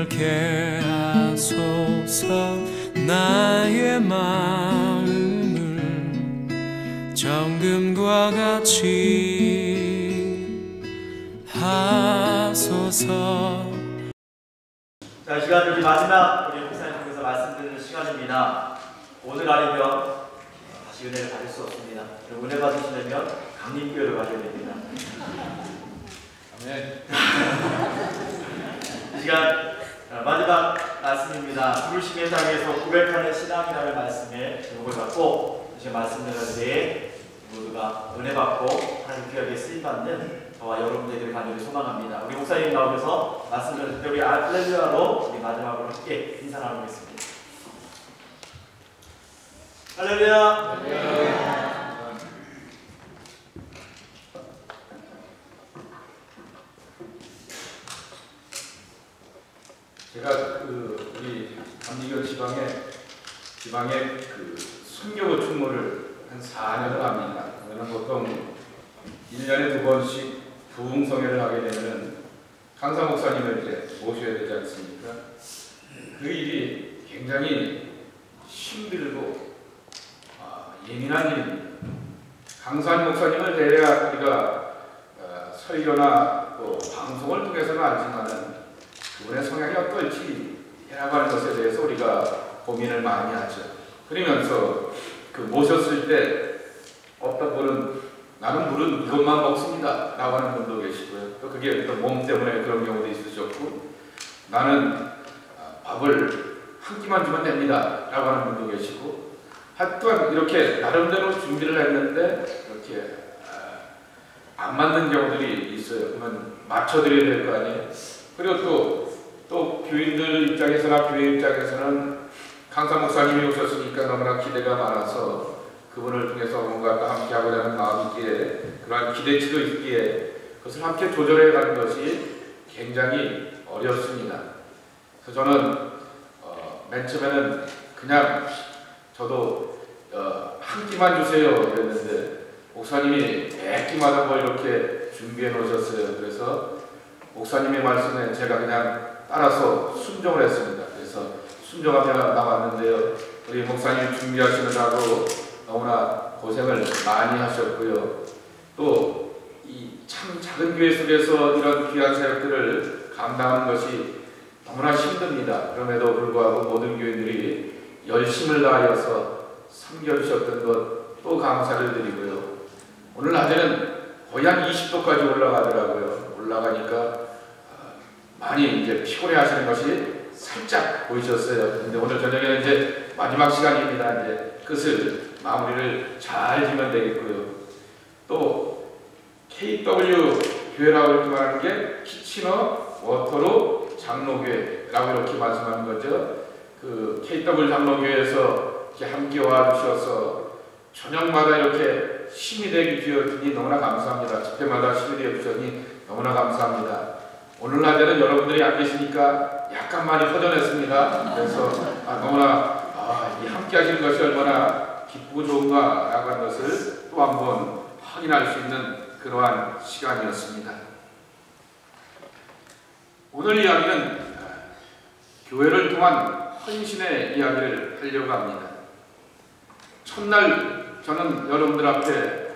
넓게 하소서. 나의 마음을 정금과 같이 하소서. 자, 이 시간은 이제 마지막 우리 목사님 통해서 말씀드리는 시간입니다. 오늘 아니면 다시 은혜를 받을 수 없습니다. 은혜 받으시려면 강림교회로 가셔야 됩니다. 아멘. 이 시간 마지막 말씀입니다. 부르심의 땅에서 고백하는 신앙이라는 말씀에 제목을 갖고 이제 말씀드리는 데에 모두가 은혜 받고 하나님 귀하게 쓰임받는 저와 여러분들이 간절히 소망합니다. 우리 목사님 나오셔서 말씀드리는 우리 할렐루야로 우리 마지막으로 함께 인사 나누겠습니다. 할렐루야. 할렐루야. 제가 우리 감리교 지방에 선교 충무를 한 4년을 합니다. 저는 보통 1년에 2번씩 부흥성회를 하게 되면은 강사 목사님을 이제 모셔야 되지 않습니까? 그 일이 굉장히 힘들고 예민한 일입니다. 강사 목사님을 대해야 우리가 설교나 또 방송을 통해서는 알지만은 그분의 성향이 어떨지라고 하는 것에 대해서 우리가 고민을 많이 하죠. 그러면서 모셨을 때 어떤 분은 나는 물은 이것만 먹습니다 라고 하는 분도 계시고요. 또 그게 또 몸 때문에 그런 경우도 있으셨고, 나는 밥을 한 끼만 주면 됩니다 라고 하는 분도 계시고, 하여튼 이렇게 나름대로 준비를 했는데 이렇게 안 맞는 경우들이 있어요. 그러면 맞춰드려야 될 거 아니에요. 그리고 또 교인들 입장에서나 교회 입장에서는 강사 목사님이 오셨으니까 너무나 기대가 많아서 그분을 통해서 뭔가 함께 하고자 하는 마음이 있기에, 그러한 기대치도 있기에 그것을 함께 조절해 가는 것이 굉장히 어렵습니다. 그래서 저는 맨 처음에는 그냥 저도 한 끼만 주세요 그랬는데 목사님이 100끼마다 뭘 이렇게 준비해 놓으셨어요. 그래서 목사님의 말씀에 제가 그냥 따라서 순종을 했습니다. 그래서 순종하며 나왔는데요. 우리 목사님 준비하시느라고 너무나 고생을 많이 하셨고요. 또 이 참 작은 교회 속에서 이런 귀한 사역들을 감당하는 것이 너무나 힘듭니다. 그럼에도 불구하고 모든 교인들이 열심을 다하여서 섬겨주셨던 것 또 감사를 드리고요. 오늘 낮에는 거의 한 20도까지 올라가더라고요. 올라가니까 많이 이제 피곤해 하시는 것이 살짝 보이셨어요. 근데 오늘 저녁에는 이제 마지막 시간입니다. 이제 끝을 마무리를 잘 지면 되겠고요. 또 KW 교회라고 이렇게 말하는 게 키치너 워터로 장로교회라고 이렇게 말씀하는 거죠. 그 KW 장로교회에서 이렇게 함께 와주셔서 저녁마다 이렇게 힘이 되게 주셨으니 너무나 감사합니다. 집회마다 힘이 되게 주셨니 너무나 감사합니다. 오늘 낮에는 여러분들이 안 계시니까 약간 많이 허전했습니다. 그래서 너무나 이 함께 하시는 것이 얼마나 기쁘고 좋은가 라고 하는 것을 또 한번 확인할 수 있는 그러한 시간이었습니다. 오늘 이야기는 교회를 통한 헌신의 이야기를 하려고 합니다. 첫날 저는 여러분들 앞에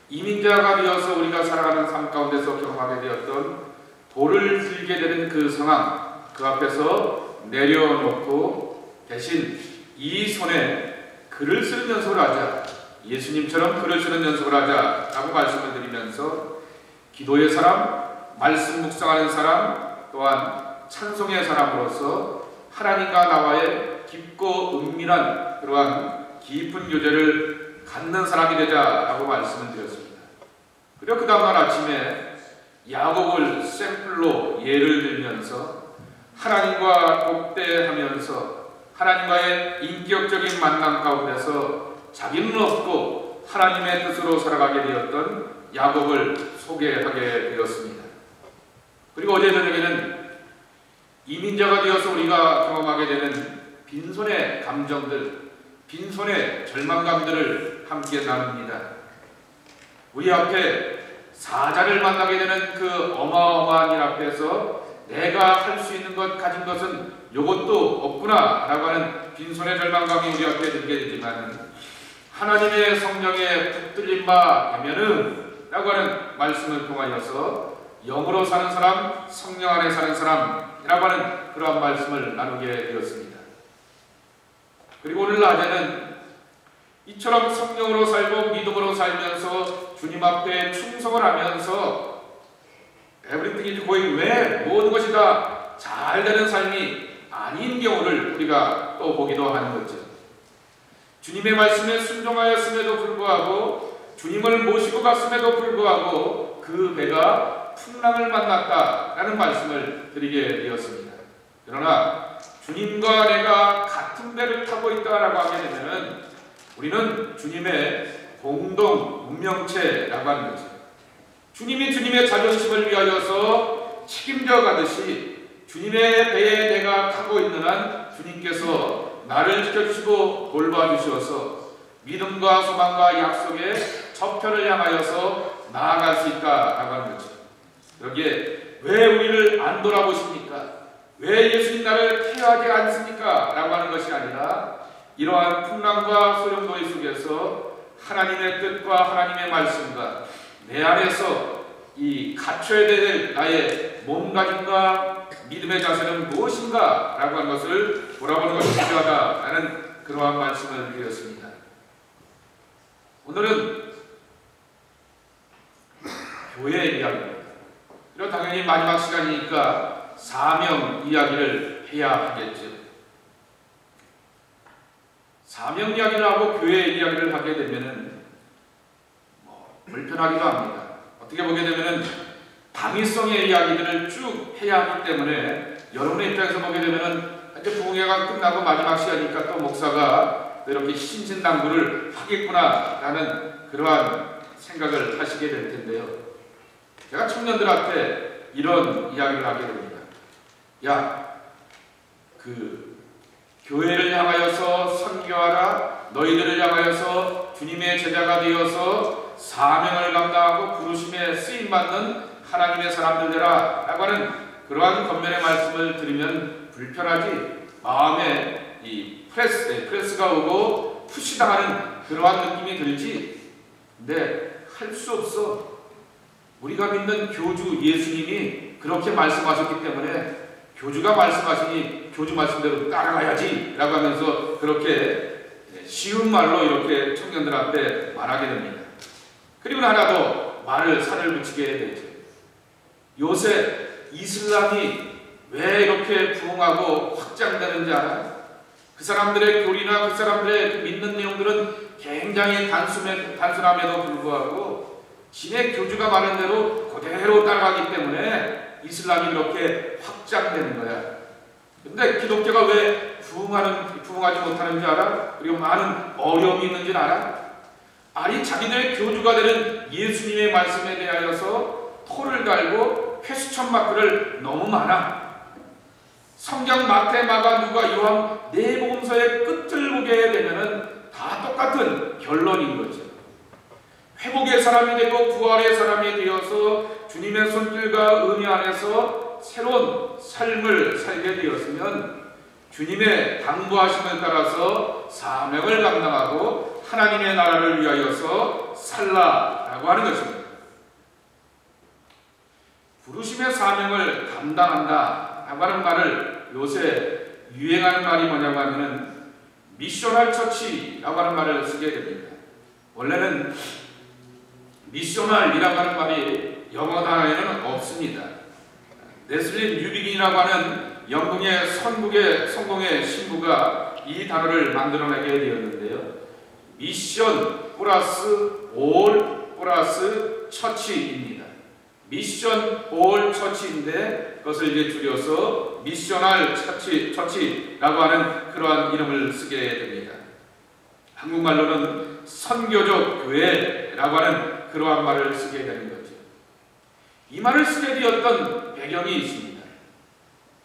이민자가 되어서 우리가 살아가는 삶 가운데서 경험하게 되었던 돌을 들게 되는 그 상황, 그 앞에서 내려놓고 대신 이 손에 글을 쓰는 연습을 하자, 예수님처럼 글을 쓰는 연습을 하자 라고 말씀을 드리면서 기도의 사람, 말씀 묵상하는 사람, 또한 찬송의 사람으로서 하나님과 나와의 깊고 은밀한 그러한 깊은 교제를 갖는 사람이 되자라고 말씀을 드렸습니다. 그리고 그 다음날 아침에 야곱을 샘플로 예를 들면서 하나님과 독대하면서 하나님과의 인격적인 만남 가운데서 자기는 없고 하나님의 뜻으로 살아가게 되었던 야곱을 소개하게 되었습니다. 그리고 어제 저녁에는 이민자가 되어서 우리가 경험하게 되는 빈손의 감정들, 빈손의 절망감들을 함께 나눕니다. 우리 앞에 사자를 만나게 되는 그 어마어마한 일 앞에서 내가 할 수 있는 것, 가진 것은 요것도 없구나 라고 하는 빈손의 절망감이 우리 앞에 들게 되지만, 하나님의 성령에 붙들린 바 되면은 라고 하는 말씀을 통하여서 영으로 사는 사람, 성령 안에 사는 사람이라고 하는 그러한 말씀을 나누게 되었습니다. 그리고 오늘 낮에는 이처럼 성령으로 살고 믿음으로 살면서 주님 앞에 충성을 하면서 everything is going well, 모든 것이 다 잘 되는 삶이 아닌 경우를 우리가 또 보기도 하는 거죠. 주님의 말씀에 순종하였음에도 불구하고, 주님을 모시고 갔음에도 불구하고 그 배가 풍랑을 만났다라는 말씀을 드리게 되었습니다. 그러나 주님과 내가 같은 배를 타고 있다라고 하게 되면 우리는 주님의 공동 운명체라고 하는 거죠. 주님이 주님의 자존심을 위하여서 책임져 가듯이 주님의 배에 내가 타고 있는 한 주님께서 나를 지켜주시고 돌봐주셔서 믿음과 소망과 약속의 저편을 향하여서 나아갈 수 있다라고 하는 거죠. 여기에 왜 우리를 안 돌아보십니까? 왜 예수님 나를 케어하지 않습니까? 라고 하는 것이 아니라, 이러한 풍랑과 소용돌이 속에서 하나님의 뜻과 하나님의 말씀과 내 안에서 이 갖춰야 될 나의 몸가짐과 믿음의 자세는 무엇인가? 라고 하는 것을 돌아보는 것이 필요하다라는 그러한 말씀을 드렸습니다. 오늘은 교회 이야기입니다. 그리고 당연히 마지막 시간이니까 사명 이야기를 해야 하겠죠. 사명 이야기를 하고 교회 이야기를 하게 되면은 불편하기도 합니다. 어떻게 보게 되면은 당위성의 이야기들을 쭉 해야 하기 때문에 여러분의 입장에서 보게 되면은 이제 부흥회가 끝나고 마지막 시간이니까 또 목사가 이렇게 신신당부를 하겠구나라는 그러한 생각을 하시게 될 텐데요. 제가 청년들한테 이런 이야기를 하게 됩니다. 야, 교회를 향하여서 선교하라. 너희들을 향하여서 주님의 제자가 되어서 사명을 감당하고 부르심에 쓰임받는 하나님의 사람들 되라 라고 하는 그러한 권면의 말씀을 들으면 불편하지, 마음에 이 프레스가 오고 푸시당하는 그러한 느낌이 들지. 근데 할 수 없어. 우리가 믿는 교주 예수님이 그렇게 말씀하셨기 때문에 교주가 말씀하시니 교주 말씀대로 따라가야지 라고 하면서 그렇게 쉬운 말로 이렇게 청년들 앞에 말하게 됩니다. 그리고 하나 더 말을 살을 붙이게 되죠. 요새 이슬람이 왜 이렇게 부흥하고 확장되는지 알아요? 그 사람들의 교리나 그 사람들의 그 믿는 내용들은 굉장히 단순함에도 불구하고 진의 교주가 말한 대로 그대로 따라가기 때문에 이슬람이 그렇게 확장되는 거야. 근데 기독교가 왜 부흥하지 못하는지 알아? 그리고 많은 어려움이 있는지 알아? 아니, 자기들의 교주가 되는 예수님의 말씀에 대하여서 토를 달고 회수천 마크를 너무 많아. 성경 마태, 마가, 누가, 요한 네 복음서의 끝을 보게 되면은 다 똑같은 결론인 거죠. 회복의 사람이 되고 부활의 사람이 되어서 주님의 손길과 은혜 안에서 새로운 삶을 살게 되었으면 주님의 당부하심을 따라서 사명을 감당하고 하나님의 나라를 위하여서 살라라고 하는 것입니다. 부르심의 사명을 감당한다라고 하는 말을 요새 유행하는 말이 뭐냐고 하면은 미셔널 처치라고 하는 말을 쓰게 됩니다. 원래는 미셔널이라고 하는 말이 영어 단어에는 없습니다. 네슬린 뉴비긴이라고 하는 영국의 선국의 성공의 신부가 이 단어를 만들어내게 되었는데요. 미션 플러스 올 플러스 처치입니다. 미션 올 처치인데 그것을 이제 줄여서 미셔널 처치라고 하는 그러한 이름을 쓰게 됩니다. 한국말로는 선교적 교회라고 하는 그러한 말을 쓰게 되는 거죠. 이 말을 쓰게 되었던 배경이 있습니다.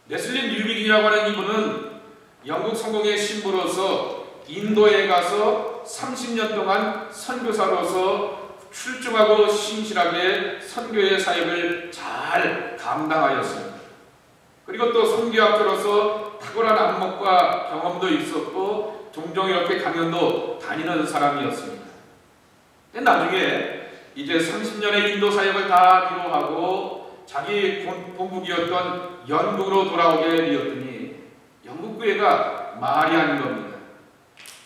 네슬린 뉴비긴이라고 하는 이분은 영국 성공의 신부로서 인도에 가서 30년 동안 선교사로서 출중하고 신실하게 선교의 사역을 잘 감당하였습니다. 그리고 또 선교학자로서 탁월한 안목과 경험도 있었고 종종 이렇게 강연도 다니는 사람이었습니다. 근데 나중에 이제 30년의 인도 사역을 다 뒤로하고 자기 본국이었던 영국으로 돌아오게 되었더니 영국 교회가 말이 아닌 겁니다.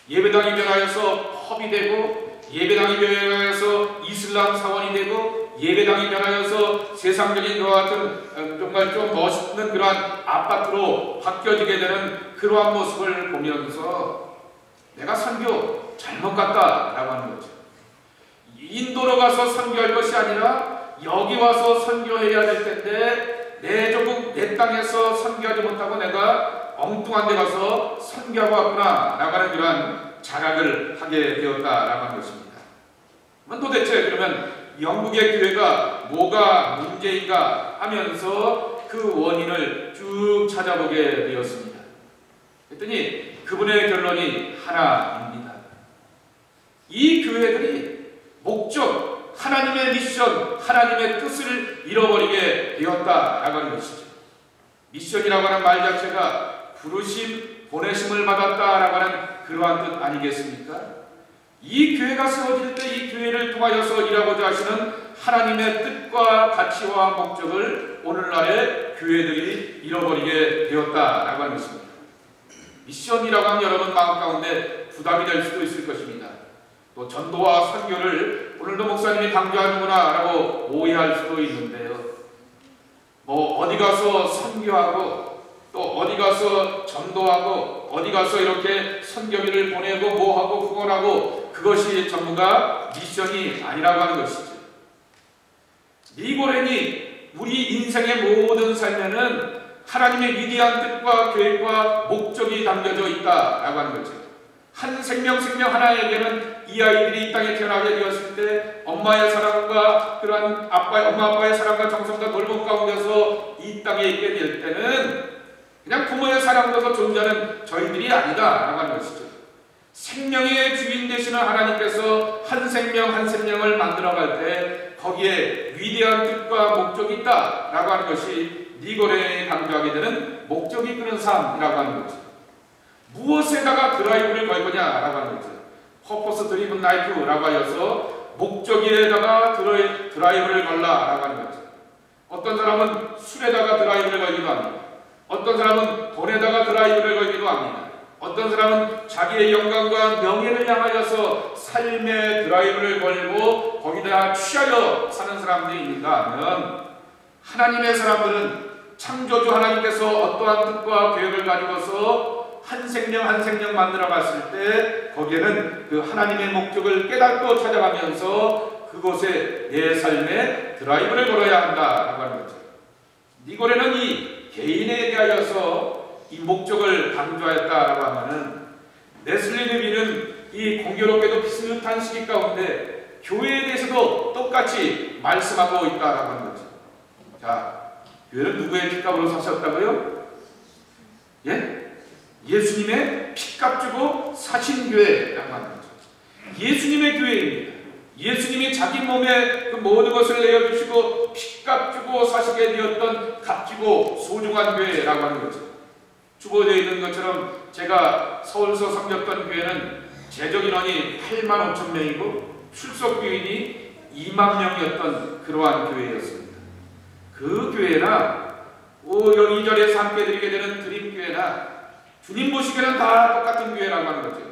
예배당이 변하여서 펍이 되고, 예배당이 변하여서 이슬람 사원이 되고, 예배당이 변하여서 세상적인 것 같은 정말 좀 멋있는 그러한 아파트로 바뀌어지게 되는 그러한 모습을 보면서 내가 선교 잘못 갔다라고 하는 거죠. 인도로 가서 선교할 것이 아니라 여기 와서 선교해야 될 텐데 내 조국 내 땅에서 선교하지 못하고 내가 엉뚱한 데 가서 선교하고 왔구나 라고 하는 그러한 자각을 하게 되었다라고 하는 것입니다. 도대체 그러면 영국의 교회가 뭐가 문제인가 하면서 그 원인을 쭉 찾아보게 되었습니다. 그랬더니 그분의 결론이 하나입니다. 이 교회들이 목적, 하나님의 미션, 하나님의 뜻을 잃어버리게 되었다라고 하는 것이죠. 미션이라고 하는 말 자체가 부르심, 보내심을 받았다라고 하는 그러한 뜻 아니겠습니까? 이 교회가 세워질 때 이 교회를 통하여서 일하고자 하시는 하나님의 뜻과 가치와 목적을 오늘날의 교회들이 잃어버리게 되었다라고 하는 것입니다. 미션이라고 하면 여러분 마음 가운데 부담이 될 수도 있을 것입니다. 또 전도와 선교를 오늘도 목사님이 강조하는구나 라고 오해할 수도 있는데요. 어디 가서 선교하고 또 어디 가서 전도하고 어디 가서 이렇게 선교비를 보내고 뭐하고 후원하고 그것이 전부가 미션이 아니라고 하는 것이죠. 니고레니 우리 인생의 모든 삶에는 하나님의 위대한 뜻과 계획과 목적이 담겨져 있다라고 하는 거죠. 한 생명 하나에게는 이 아이들이 이 땅에 태어나게 되었을 때 엄마의 사랑과 그러한 엄마 아빠의 사랑과 정성과 돌봄 가운데서 이 땅에 있게 될 때는 그냥 부모의 사랑으로서 존재하는 저희들이 아니다라고 하는 것이죠. 생명의 주인 되시는 하나님께서 한 생명 한 생명을 만들어갈 때 거기에 위대한 뜻과 목적이 있다라고 하는 것이 니고레에 강조하게 되는 목적이 이끄는 삶이라고 하는 거죠. 무엇에다가 드라이브를 걸 거냐라고 하는 거죠. 퍼포스 드리븐 라이프라고 하여서 목적에다가 드라이브를 걸라라고 하는 거죠. 어떤 사람은 술에다가 드라이브를 걸기도 합니다. 어떤 사람은 돈에다가 드라이브를 걸기도 합니다. 어떤 사람은 자기의 영광과 명예를 향하여서 삶의 드라이브를 걸고 거기다 취하여 사는 사람들이 있는가 하면 하나님의 사람들은 창조주 하나님께서 어떠한 뜻과 계획을 가지고서 한 생명 한 생명 만들어 갔을 때 거기에는 그 하나님의 목적을 깨닫고 찾아가면서 그곳에 내 삶에 드라이브를 걸어야 한다라고 하는 거죠. 니고레는 이 개인에 대하여서 이 목적을 강조하였다라고 하면은 레슬리 르비는 이 공교롭게도 비슷한 시기 가운데 교회에 대해서도 똑같이 말씀하고 있다라고 하는 거죠. 자, 교회는 누구의 핏값으로 사셨다고요? 예? 예수님의 핏값 주고 사신 교회라고 하는 거죠. 예수님의 교회입니다. 예수님이 자기 몸에 그 모든 것을 내어주시고 핏값 주고 사시게 되었던 값지고 소중한 교회라고 하는 거죠. 주보되어 있는 것처럼 제가 서울서 섬겼던 교회는 재적 인원이 8만 5천 명이고 출석 교인이 2만 명이었던 그러한 교회였습니다. 그 교회나 여기 이 자리에서 함께 드리게 되는 드림교회나 주님 보시기에는 다 똑같은 교회라고 하는 거죠.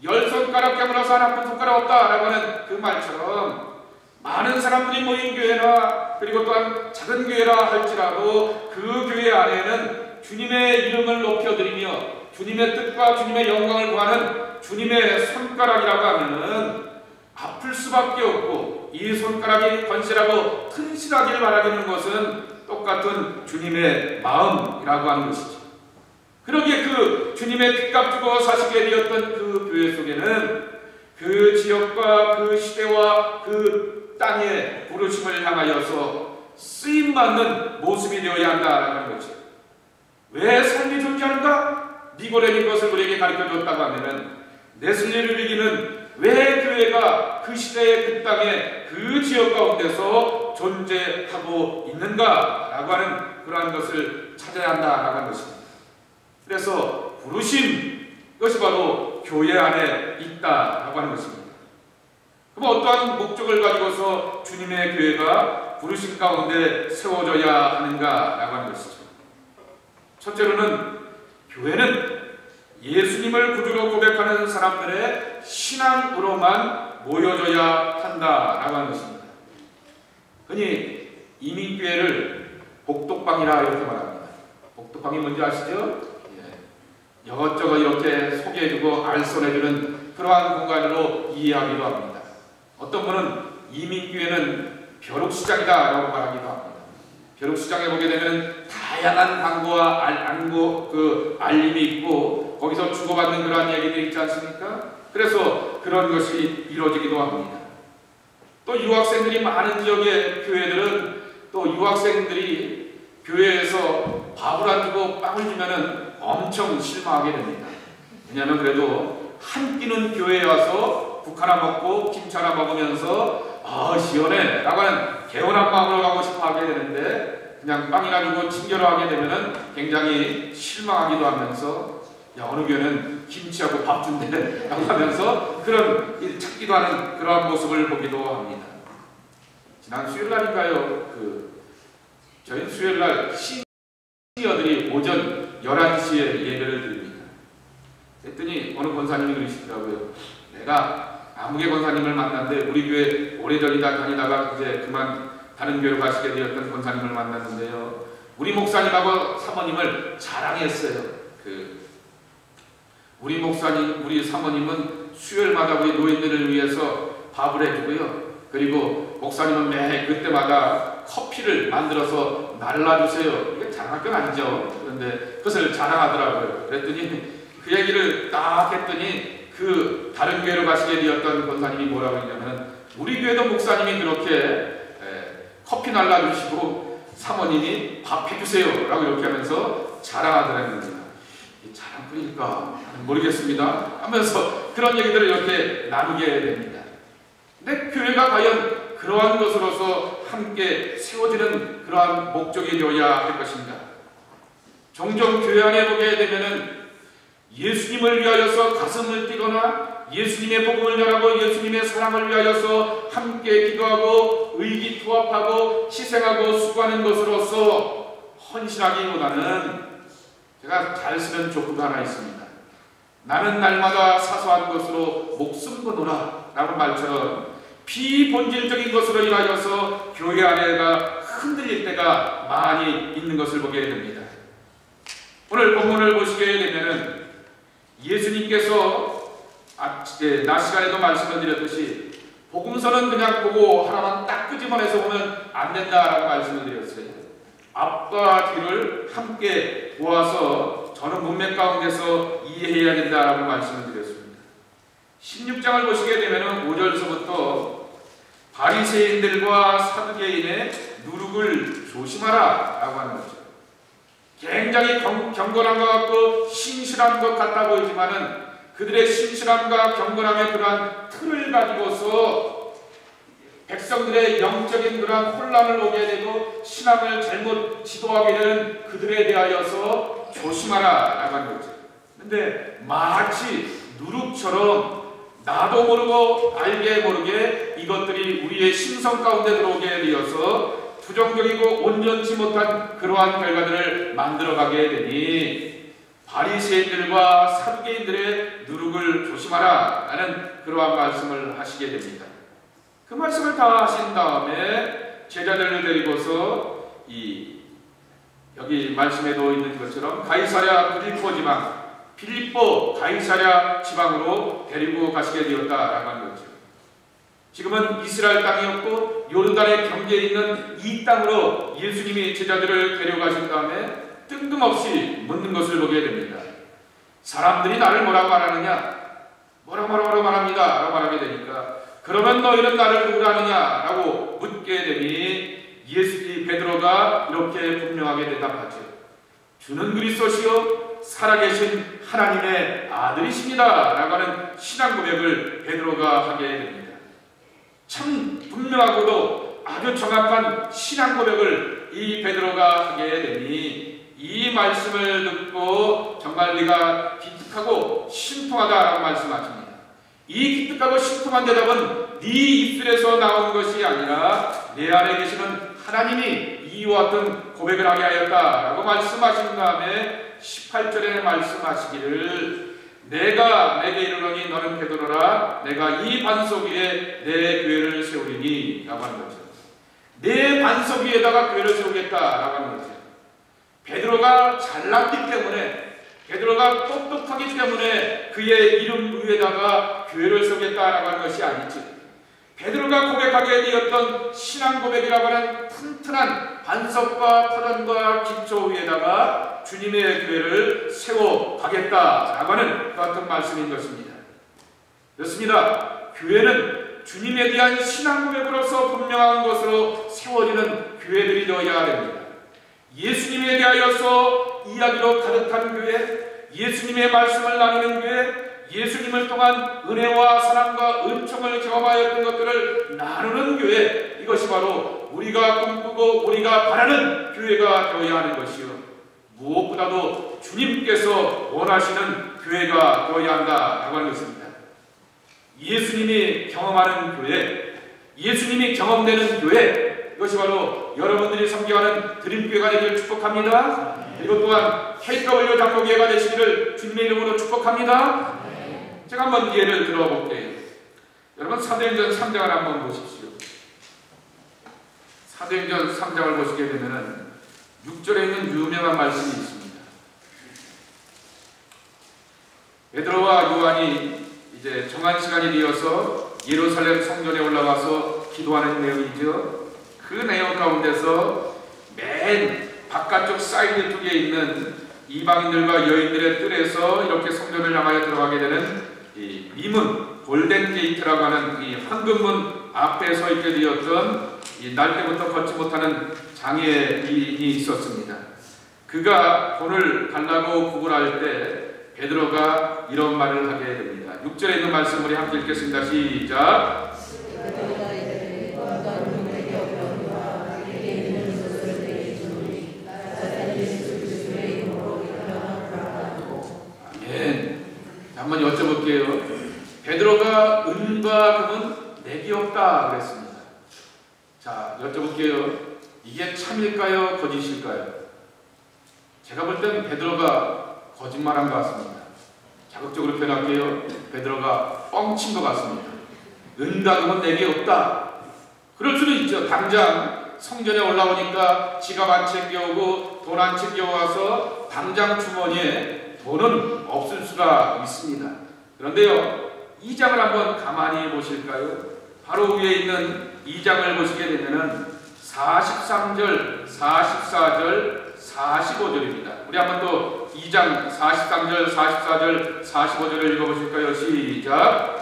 10손가락 깨물어서 하나뿐 손가락 없다라고 하는 그 말처럼 많은 사람들이 모인 교회나 그리고 또한 작은 교회라 할지라도 그 교회 안에는 주님의 이름을 높여드리며 주님의 뜻과 주님의 영광을 구하는 주님의 손가락이라고 하면은 아플 수밖에 없고 이 손가락이 건실하고 튼실하기를 바라는 것은 똑같은 주님의 마음이라고 하는 것이죠. 그러기에 그 주님의 핏값 주고 사시게 되었던 그 교회 속에는 그 지역과 그 시대와 그 땅의 부르심을 향하여서 쓰임받는 모습이 되어야 한다라는 거죠. 왜 삶이 존재하는가? 니고레니 것을 우리에게 가르쳐줬다고 하면은 레슬리 르비기는 왜 교회가 그 시대의 그 땅에 그 지역 가운데서 존재하고 있는가라고 하는 그러한 것을 찾아야 한다라고 하는 것입니다. 그래서 부르심, 이것이 바로 교회 안에 있다라고 하는 것입니다. 그럼 어떠한 목적을 가지고서 주님의 교회가 부르심 가운데 세워져야 하는가라고 하는 것이죠. 첫째로는 교회는 예수님을 구주로 고백하는 사람들의 신앙으로만 모여져야 한다라고 하는 것입니다. 흔히 이민교회를 복덕방이라 이렇게 말합니다. 복덕방이 뭔지 아시죠? 이것저것 이렇게 소개해주고 알선해주는 그러한 공간으로 이해하기도 합니다. 어떤 분은 이민교회는 벼룩시장이다라고 말하기도 합니다. 벼룩시장에 보게 되면 다양한 광고와 알림이 있고 거기서 주고받는 그러한 얘기들이 있지 않습니까? 그래서 그런 것이 이루어지기도 합니다. 또 유학생들이 많은 지역의 교회들은 또 유학생들이 교회에서 밥을 안 주고 빵을 주면은 엄청 실망하게 됩니다. 왜냐하면 그래도 한 끼는 교회에 와서 국 하나 먹고 김치 하나 먹으면서 시원해 라고 하는 개운한 마음으로 가고 싶어 하게 되는데 그냥 빵이나 주고 친절을 하게 되면은 굉장히 실망하기도 하면서 어느 교회는 김치하고 밥 준대 라고 하면서 그런 찾기도 하는 그러한 모습을 보기도 합니다. 지난 수요일날인가요? 저희 수요일날 시니어들이 오전 11시에 예배를 드립니다. 그랬더니 어느 권사님이 그러시더라고요. 내가 아무개 권사님을 만났는데 우리 교회 오래전이다 다니다가 이제 그만 다른 교회로 가시게 되었던 권사님을 만났는데요. 우리 목사님하고 사모님을 자랑했어요. 우리 목사님, 우리 사모님은 수요일마다 우리 노인들을 위해서 밥을 해주고요. 그리고 목사님은 매 그때마다 커피를 만들어서 날라주세요. 이게 자랑할 건 아니죠. 그런데 그것을 자랑하더라고요. 그랬더니 그 얘기를 딱 했더니 다른 교회로 가시게 되었던 권사님이 뭐라고 했냐면 우리 교회도 목사님이 그렇게 커피 날라주시고 사모님이 밥 해주세요 라고 이렇게 하면서 자랑하더라고요. 자랑뿐일까 모르겠습니다 하면서 그런 얘기들을 이렇게 나누게 됩니다. 근데 교회가 과연 그러한 것으로서 함께 세워지는 그러한 목적이 되어야 할 것인가? 종종 교회 안에 보게 되면은 예수님을 위하여서 가슴을 뛰거나 예수님의 복음을 전하고 예수님의 사랑을 위하여서 함께 기도하고 의기투합하고 희생하고 수고하는 것으로서 헌신하기보다는 제가 잘 쓰는 족구도 하나 있습니다. 나는 날마다 사소한 것으로 목숨 거노라 라는 말처럼 비본질적인 것으로 인하여서 교회 안에가 흔들릴 때가 많이 있는 것을 보게 됩니다. 오늘 본문을 보시게 되면은 예수님께서 낮 시간에도 말씀을 드렸듯이 복음서는 그냥 보고 하나만 딱 끄집어내서 보면 안 된다라고 말씀을 드렸어요. 앞과 뒤를 함께 보아서 저는 문맥 가운데서 이해해야 된다라고 말씀을 드렸습니다. 16장을 보시게 되면 5절서부터 바리새인들과 사두개인의 누룩을 조심하라 라고 하는 거죠. 굉장히 경건한 것 같고 신실한 것 같아 보이지만은 그들의 신실함과 경건함의 그러한 틀을 가지고서 백성들의 영적인 그러한 혼란을 오게 되고 신앙을 잘못 지도하게 되는 그들에 대하여서 조심하라 라고 하는 거죠. 근데 마치 누룩처럼 나도 모르고 알게 모르게 이것들이 우리의 심성 가운데 들어오게 되어서 부정적이고 온전치 못한 그러한 결과들을 만들어가게 되니 바리새인들과 사두개인들의 누룩을 조심하라 라는 그러한 말씀을 하시게 됩니다. 그 말씀을 다 하신 다음에 제자들을 데리고서 여기 말씀에도 있는 것처럼 가이사랴 빌립보 지방 빌립보 가이사랴 지방으로 데리고 가시게 되었다라고 하는 거죠. 지금은 이스라엘 땅이었고 요르단의 경계에 있는 이 땅으로 예수님이 제자들을 데려가신 다음에 뜬금없이 묻는 것을 보게 됩니다. 사람들이 나를 뭐라고 말하느냐? 뭐라고 말합니다 라고 말하게 되니까 그러면 너희는 나를 누구라 하느냐? 라고 묻게 되니 베드로가 이렇게 분명하게 대답하죠. 주는 그리스도시요 살아계신 하나님의 아들이십니다 라고 하는 신앙 고백을 베드로가 하게 됩니다. 참 분명하고도 아주 정확한 신앙 고백을 이 베드로가 하게 되니 이 말씀을 듣고 정말 네가 기특하고 신통하다라고 말씀하십니다. 이 기특하고 신통한 대답은 네 입술에서 나온 것이 아니라 내 안에 계시는 하나님이 이와 같은 고백을 하게 하였다라고 말씀하신 다음에 18절에 말씀하시기를 내가 내게 이르노니 너는 베드로라 내가 이 반석 위에 내 교회를 세우리니 라고 하는 거죠. 내 반석 위에다가 교회를 세우겠다라고 하는 거죠. 베드로가 잘났기 때문에 베드로가 똑똑하기 때문에 그의 이름 위에다가 교회를 세우겠다라고 하는 것이 아니지. 베드로가 고백하게 되었던 신앙 고백이라고 하는 튼튼한 반석과 터전과 기초 위에다가 주님의 교회를 세워가겠다라고 하는 그 같은 말씀인 것입니다. 그렇습니다. 교회는 주님에 대한 신앙 고백으로서 분명한 것으로 세워지는 교회들이 되어야 됩니다. 예수님에 대하여서 이야기로 가득한 교회, 예수님의 말씀을 나누는 교회, 예수님을 통한 은혜와 사랑과 은총을 경험하였던 것들을 나누는 교회, 이것이 바로 우리가 꿈꾸고 우리가 바라는 교회가 되어야 하는 것이요, 무엇보다도 주님께서 원하시는 교회가 되어야 한다라고 하는 것입니다. 예수님이 경험하는 교회, 예수님이 경험되는 교회, 이것이 바로 여러분들이 섬겨하는 드림교회가 되기를 축복합니다. 그리고 또한 KW 장로교회가 되시기를 주님의 이름으로 축복합니다. 제가 한번 예를 들어볼게요. 여러분 사도행전 3장을 한번 보십시오. 사도행전 3장을 보시게 되면은 6절에 있는 유명한 말씀이 있습니다. 베드로와 요한이 이제 정한 시간이 되어서 예루살렘 성전에 올라가서 기도하는 내용이죠. 그 내용 가운데서 맨 바깥쪽 사이드 쪽에 있는 이방인들과 여인들의 뜰에서 이렇게 성전을 향하여 들어가게 되는 이 미문 골덴 게이트라고 하는 이 황금문 앞에 서 있게 되었던 이 날 때부터 걷지 못하는 장애인이 있었습니다. 그가 돈을 달라고 구걸할 때 베드로가 이런 말을 하게 됩니다. 6절에 있는 말씀 우리 함께 읽겠습니다. 시작. 아멘. 한번 여쭤볼게요. 베드로가 은과 금은 내게 없다 그랬습니다. 자, 여쭤볼게요. 이게 참일까요? 거짓일까요? 제가 볼 때는 베드로가 거짓말한 것 같습니다. 자극적으로 표현할게요. 베드로가 뻥친 것 같습니다. 은과 금은 내게 없다. 그럴 수도 있죠. 당장 성전에 올라오니까 지갑 안 챙겨오고 돈 안 챙겨와서 당장 주머니에 돈은 없을 수가 있습니다. 그런데요, 2장을 한번 가만히 보실까요? 바로 위에 있는 2장을 보시게 되면은 43절, 44절, 45절입니다. 우리 한번 또 2장 43절, 44절, 45절을 읽어보실까요? 시작.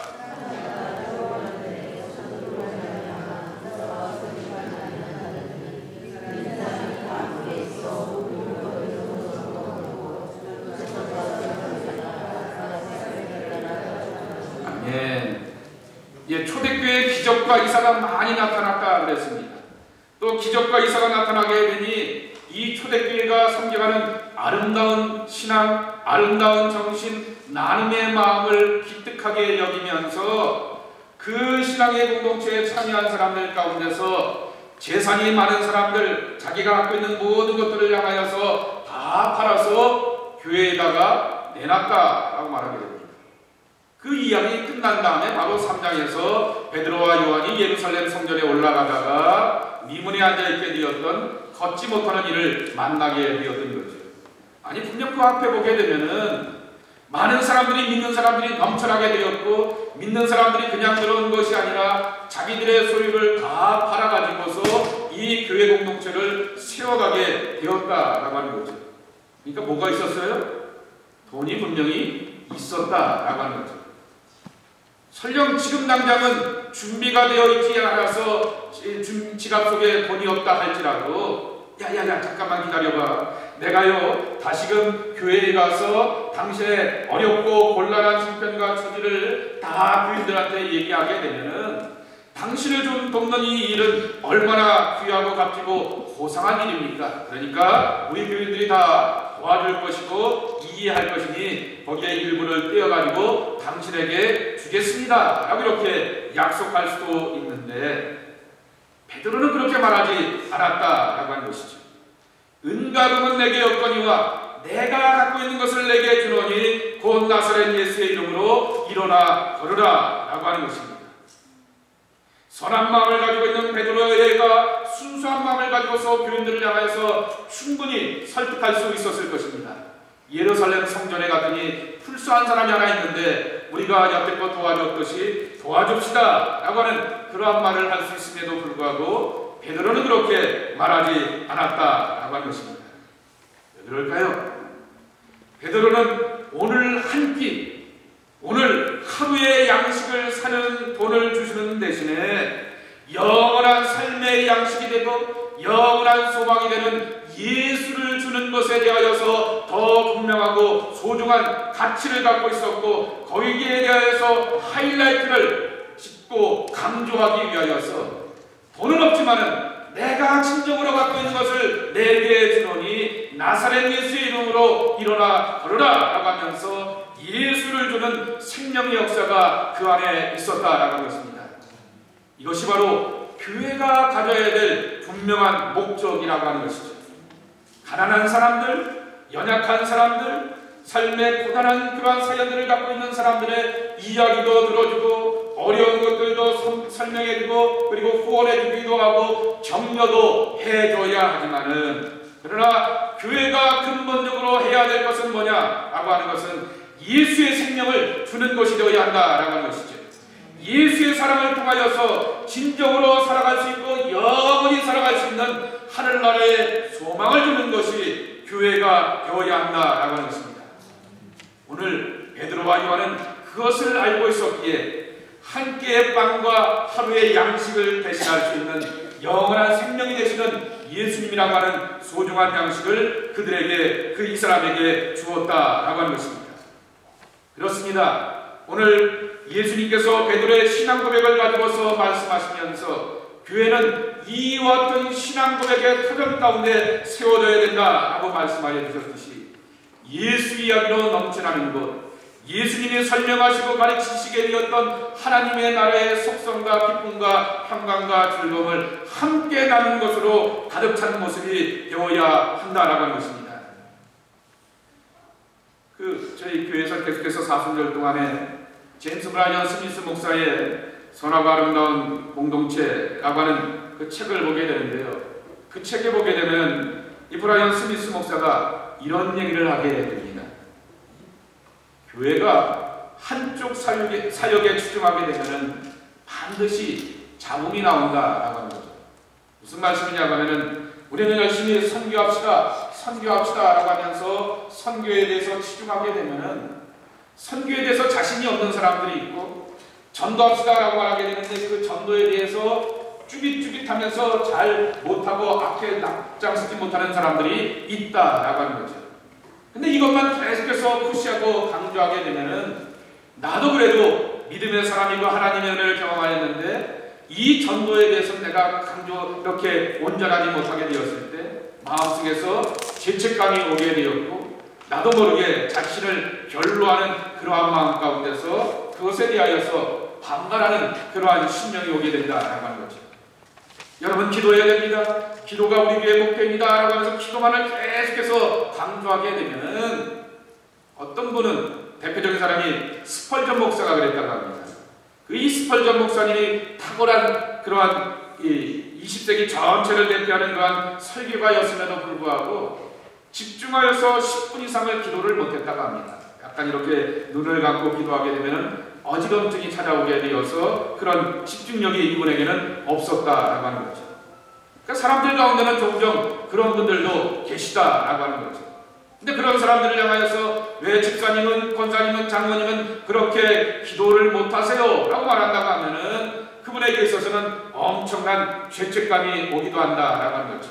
예, 초대교회에 기적과 이사가 많이 나타났다 그랬습니다. 또 기적과 이사가 나타나게 되니 이 초대교회가 섬겨가는 아름다운 신앙, 아름다운 정신, 나눔의 마음을 기특하게 여기면서 그 신앙의 공동체에 참여한 사람들 가운데서 재산이 많은 사람들, 자기가 갖고 있는 모든 것들을 향하여서 다 팔아서 교회에다가 내놨다라고 말하게 됩니다. 그 이야기 끝난 다음에 바로 3장에서 베드로와 요한이 예루살렘 성전에 올라가다가 미문에 앉아있게 되었던 걷지 못하는 이를 만나게 되었던 거죠. 아니 분명 그 앞에 보게 되면은 많은 사람들이 믿는 사람들이 넘쳐나게 되었고 믿는 사람들이 그냥 들어온 것이 아니라 자기들의 소유를 다 팔아가지고서 이 교회 공동체를 세워가게 되었다라고 하는 거죠. 그러니까 뭐가 있었어요? 돈이 분명히 있었다라고 하는 거죠. 설령 지금 당장은 준비가 되어 있지 않아서 지갑 속에 돈이 없다 할지라도 야야야 잠깐만 기다려봐. 내가요 다시금 교회에 가서 당신의 어렵고 곤란한 형편과 처지를 다 교인들한테 얘기하게 되면은 당신을 좀 돕는 이 일은 얼마나 귀하고 값지고 고상한 일입니까? 그러니까 우리 교인들이 다 도와줄 것이고 이해할 것이니 거기에 일부를 떼어가지고 당신에게 주겠습니다 라고 이렇게 약속할 수도 있는데, 베드로는 그렇게 말하지 않았다라고 하는 것이죠. 은과 금은 내게 없거니와 내가 갖고 있는 것을 내게 주노니 곧 나사렛 예수의 이름으로 일어나 걸으라 라고 하는 것입니다. 선한 마음을 가지고 있는 베드로가 순수한 마음을 가지고서 교인들을 향하여서 충분히 설득할 수 있었을 것입니다. 예루살렘 성전에 갔더니 풀수한 사람이 하나 있는데 우리가 여태껏 도와줬듯이 도와줍시다 라고 하는 그러한 말을 할 수 있음에도 불구하고 베드로는 그렇게 말하지 않았다라고 하는 것입니다. 왜 그럴까요? 베드로는 오늘 한 끼, 오늘 하루의 양식을 사는 돈을 주시는 대신에 영원한 삶의 양식이 되고 영원한 소망이 되는 예수를 주는 것에 대하여서 더 분명하고 소중한 가치를 갖고 있었고, 거기에 대하여서 하이라이트를 짚고 강조하기 위하여서 돈은 없지만은 내가 진정으로 갖고 있는 것을 내게 주노니 나사렛 예수의 이름으로 일어나 걸으라 라고 하면서 예수를 주는 생명의 역사가 그 안에 있었다라고 하는 것입니다. 이것이 바로 교회가 가져야 될 분명한 목적이라고 하는 것이죠. 가난한 사람들, 연약한 사람들, 삶의 고단한 그러한 사연들을 갖고 있는 사람들의 이야기도 들어주고 어려운 것들도 설명해주고 그리고 후원해주기도 하고 격려도 해줘야 하지만은, 그러나 교회가 근본적으로 해야 될 것은 뭐냐라고 하는 것은 예수의 생명을 주는 것이 되어야 한다라고 하는 것이죠. 예수의 사랑을 통하여서 진정으로 살아갈 수 있고 영원히 살아갈 수 있는 하늘나라의 소망을 주는 것이 교회가 되어야 한다라고 하는 것입니다. 오늘 베드로와 요한은 그것을 알고 있었기에 한 끼의 빵과 하루의 양식을 대신할 수 있는 영원한 생명이 되시는 예수님이라고 하는 소중한 양식을 그들에게, 이 사람에게 주었다라고 하는 것입니다. 그렇습니다. 오늘 예수님께서 베드로의 신앙 고백을 가지고서 말씀하시면서 교회는 이와 같은 신앙 고백의 터전 가운데 세워져야 된다라고 말씀하여 주셨듯이 예수 이야기로 넘쳐나는 것, 예수님이 설명하시고 가르치시게 되었던 하나님의 나라의 속성과 기쁨과 평강과 즐거움을 함께 나누는 것으로 가득 찬 모습이 되어야 한다라고 하는 것입니다. 저희 교회에서 계속해서 사순절 동안에 제임스 브라이언 스미스 목사의 선하고 아름다운 공동체라고 하는 그 책을 보게 되는데요. 그 책에 보게 되면 이 브라이언 스미스 목사가 이런 얘기를 하게 됩니다. 교회가 한쪽 사역에 치중하게 되면 반드시 잡음이 나온다라고 하는 거죠. 무슨 말씀이냐고 하면은 우리는 열심히 선교합시다라고 하면서 선교에 대해서 치중하게 되면은 선교에 대해서 자신이 없는 사람들이 있고, 전도합시다라고 말하게 되는데 그 전도에 대해서 쭈깃쭈깃하면서 잘 못하고 앞에 납장서지 못하는 사람들이 있다라고 하는 거죠. 근데 이것만 계속해서 푸시하고 강조하게 되면은 나도 그래도 믿음의 사람이고 하나님의 은혜를 경험하였는데 이 전도에 대해서 내가 이렇게 온전하지 못하게 되었을 때 마음속에서 죄책감이 오게 되었고, 나도 모르게 자신을 변로하는 그러한 마음 가운데서 그것에 대하여서 반발하는 그러한 심령이 오게 된다라고 하는 거죠. 여러분, 기도해야 됩니다. 기도가 우리 교회의 목표입니다 라고 하면서 기도만을 계속해서 강조하게 되면은 어떤 분은, 대표적인 사람이 스펄전 목사가 그랬다고 합니다. 이 스펄전 목사님이 탁월한 그러한 20세기 전체를 대표하는 그러한 설교가였음에도 불구하고 집중하여서 10분 이상을 기도를 못했다고 합니다. 약간 이렇게 눈을 감고 기도하게 되면 어지럼증이 찾아오게 되어서 그런 집중력이 이분에게는 없었다라고 하는 거죠. 그러니까 사람들 가운데는 종종 그런 분들도 계시다라고 하는 거죠. 근데 그런 사람들을 향하여서 왜 집사님은, 권사님은, 장로님은 그렇게 기도를 못하세요? 라고 말한다고 하면은 그분에게 있어서는 엄청난 죄책감이 오기도 한다라고 하는 거죠.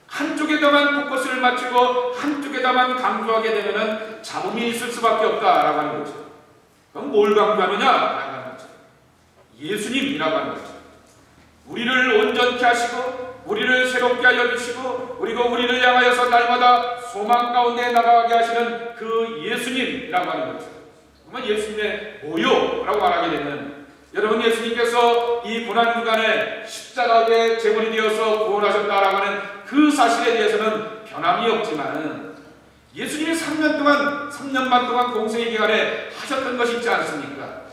한쪽에다만 포커스를 맞추고 한쪽에다만 강조하게 되면은 잡음이 있을 수밖에 없다라고 하는 거죠. 그럼 뭘 강조하느냐라고 하는 거죠. 예수님이라고 하는 거죠. 우리를 온전케 하시고 우리를 새롭게 하여 주시고 그리고 우리를 향하여서 날마다 소망 가운데 나가게 하시는 그 예수님이라고 하는 거죠. 정말 예수님의 모요라고 말하게 되면 여러분, 예수님께서 이 고난주간에 십자가의 제물이 되어서 구원하셨다라고 하는 그 사실에 대해서는 변함이 없지만은 예수님이 3년 반 동안 공생의 기간에 하셨던 것이 있지 않습니까?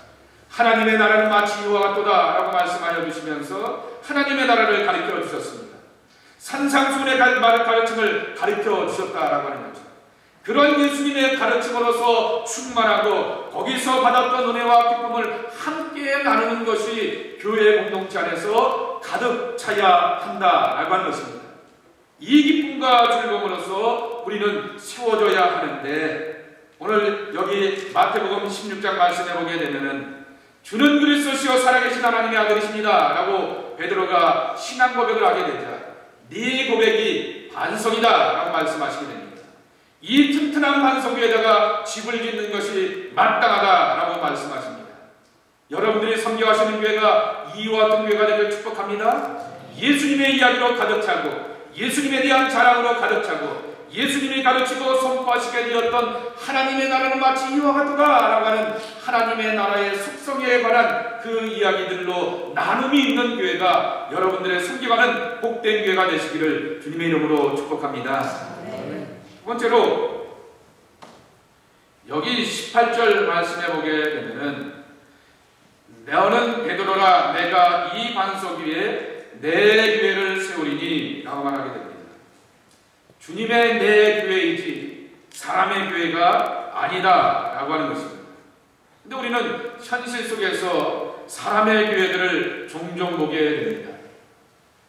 하나님의 나라는 마치 이와 같도다 라고 말씀하여 주시면서 하나님의 나라를 가르쳐 주셨습니다. 산상수훈의 가르침을 가르쳐 주셨다라고 하는 거죠. 그런 예수님의 가르침으로서 충만하고 거기서 받았던 은혜와 기쁨을 함께 나누는 것이 교회 공동체 안에서 가득 차야 한다라고 하는 것입니다. 이 기쁨과 즐거움으로서 우리는 세워져야 하는데, 오늘 여기 마태복음 16장 말씀해 보게 되면은 주는 그리스도시요 살아계신 하나님의 아들이십니다 라고 베드로가 신앙 고백을 하게 되자 네 고백이 반석이다 라고 말씀하시게 됩니다. 이 튼튼한 반석 위에다가 집을 짓는 것이 마땅하다 라고 말씀하십니다. 여러분들이 섬겨하시는 교회가 이와 같은 교회가 되길 축복합니다. 예수님의 이야기로 가득 차고 예수님에 대한 자랑으로 가득 차고 예수님이 가르치고 선포하시게 되었던 하나님의 나라는 마치 이와 같도다 라고 하는 하나님의 나라의 속성에 관한 그 이야기들로 나눔이 있는 교회가 여러분들의 섬겨가는 복된 교회가 되시기를 주님의 이름으로 축복합니다. 두 번째로 여기 18절 말씀해 보게 되면은 너는 베드로라 내가 이 반석 위에 내 교회를 세우리니 라고 말하게 됩니다. 주님의 내 교회이지 사람의 교회가 아니다 라고 하는 것입니다. 근데 우리는 현실 속에서 사람의 교회들을 종종 보게 됩니다.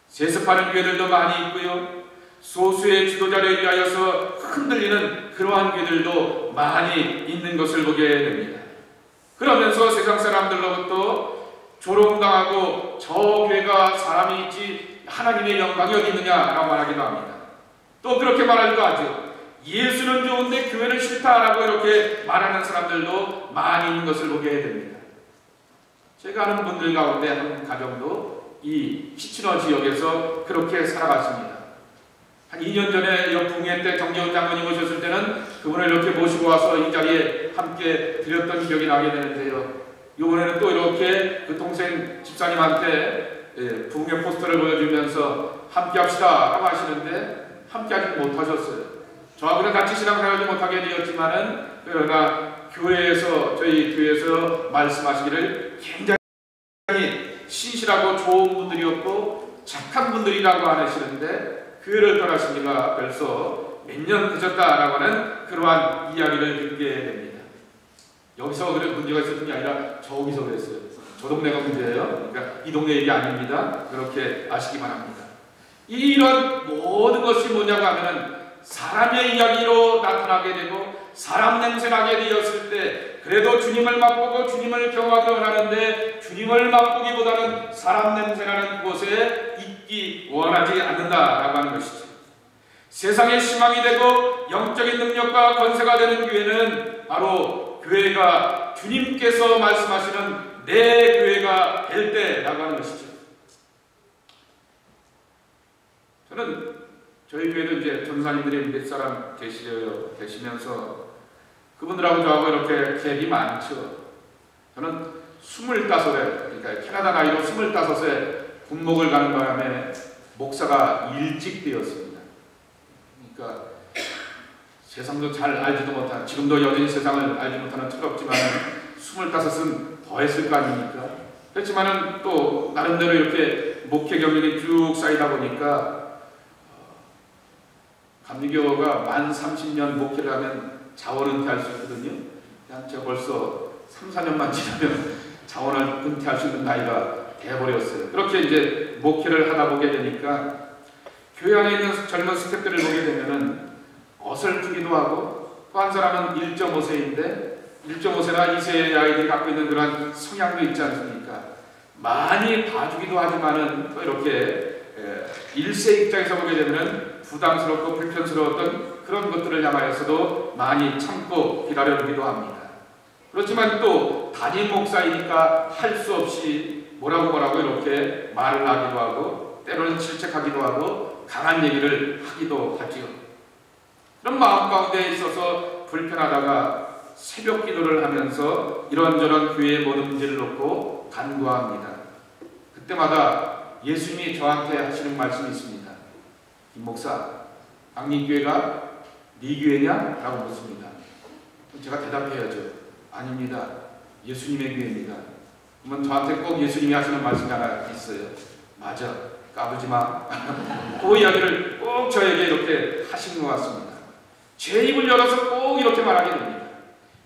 세습하는 교회들도 많이 있고요, 소수의 지도자를 위하여서 흔들리는 그러한 교회들도 많이 있는 것을 보게 됩니다. 그러면서 세상 사람들로부터 조롱당하고 저 교회가 사람이 있지 하나님의 영광이 어디 있느냐라고 말하기도 합니다. 또 그렇게 말하기도 하죠. 예수는 좋은데 교회는 싫다라고 이렇게 말하는 사람들도 많이 있는 것을 보게 됩니다. 제가 아는 분들 가운데 한 가정도 이 피치너 지역에서 그렇게 살아갔습니다. 한 2년 전에 붕해 때 정재훈 장로님 오셨을 때는 그분을 이렇게 모시고 와서 이 자리에 함께 드렸던 기억이 나게 되는데요. 이번에는 또 이렇게 그 동생 집사님한테 붕해 포스터를 보여주면서 함께 합시다 라고 하시는데 함께 하지 못하셨어요. 저하고는 같이 신앙생활하지 못하게 되었지만은 그러나 교회에서 저희 교회에서 말씀하시기를 굉장히 신실하고 좋은 분들이었고 착한 분들이라고 하시는데 교회를 떠나신 지가 벌써 몇 년 되셨다라고 하는 그러한 이야기를 듣게 됩니다. 여기서 그래 문제가 있었던 게 아니라 저기서 그랬어요. 저 동네가 문제예요. 그러니까 이 동네 얘기 아닙니다. 그렇게 아시기만 합니다. 이런 모든 것이 뭐냐고 하면은 사람의 이야기로 나타나게 되고 사람 냄새 나게 되었을 때 그래도 주님을 맛보고 주님을 경험하기 원하는데 주님을 맛보기보다는 사람 냄새 나는 곳에 있기 원하지 않는다라고 하는 것이죠. 세상의 희망이 되고 영적인 능력과 권세가 되는 교회는 바로 교회가 주님께서 말씀하시는 내 교회가 될 때라고 하는 것이죠. 저는 저희 교회도 이제 전사님들이 몇 사람 계시면서 그분들하고 저하고 이렇게 갭이 많죠. 저는 25에, 그러니까 캐나다 나이로 25에 군목을 가는 바람에 목사가 일찍 되었습니다. 그러니까 세상도 잘 알지도 못한, 지금도 여전히 세상을 알지 못하는 철없지만 25은 더 했을 거 아닙니까? 그렇지만은 또 나름대로 이렇게 목회 경력이 쭉 쌓이다 보니까 감리교가 만 30년 목회를 하면 자원 은퇴할 수 있거든요. 그냥 제가 벌써 3, 4년만 지나면 자원을 은퇴할 수 있는 나이가 돼버렸어요. 그렇게 이제 목회를 하다 보게 되니까 교회 안에 있는 젊은 스태프들을 보게 되면은 어설프기도 하고 또 한 사람은 1.5세인데 1.5세나 2세의 아이들이 갖고 있는 그런 성향도 있지 않습니까? 많이 봐주기도 하지만은 또 이렇게 1세 입장에서 보게 되면은 부담스럽고 불편스러웠던 그런 것들을 향하여서도 많이 참고 기다려주기도 합니다. 그렇지만 또 담임 목사이니까 할 수 없이 뭐라고 이렇게 말을 하기도 하고 때로는 질책하기도 하고 강한 얘기를 하기도 하지요. 그런 마음 가운데 있어서 불편하다가 새벽 기도를 하면서 이런저런 교회의 모든 문제를 놓고 간구합니다. 그때마다 예수님이 저한테 하시는 말씀이 있습니다. 김 목사, 강림교회가 네 교회냐? 라고 묻습니다. 제가 대답해야죠. 아닙니다. 예수님의 교회입니다. 그러면 저한테 꼭 예수님이 하시는 말씀이 하나 있어요. 맞아, 까부지 마. 그 이야기를 꼭 저에게 이렇게 하신 것 같습니다. 제 입을 열어서 꼭 이렇게 말하게 됩니다.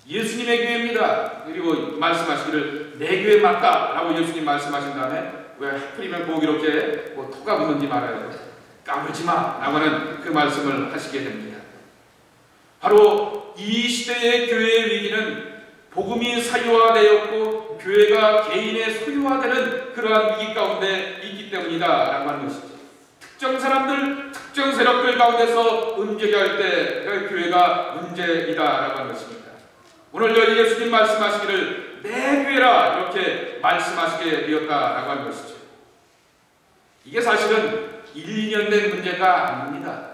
예수님의 교회입니다. 그리고 말씀하시기를 내 교회 맞다 라고 예수님 말씀하신 다음에 왜 하필이면 꼭 이렇게 토가 붙는지 말아요. 까불지 마 라고 하는 그 말씀을 하시게 됩니다. 바로 이 시대의 교회의 위기는 복음이 사유화되었고 교회가 개인의 소유화되는 그러한 위기 가운데 있기 때문이다 라고 하는 것이죠. 특정 사람들, 특정 세력들 가운데서 움직여야 할 때 그 교회가 문제이다 라고 하는 것입니다. 오늘 예수님 말씀하시기를 내 교회라 이렇게 말씀하시게 되었다 라고 하는 것이죠. 이게 사실은 1, 2년 된 문제가 아닙니다.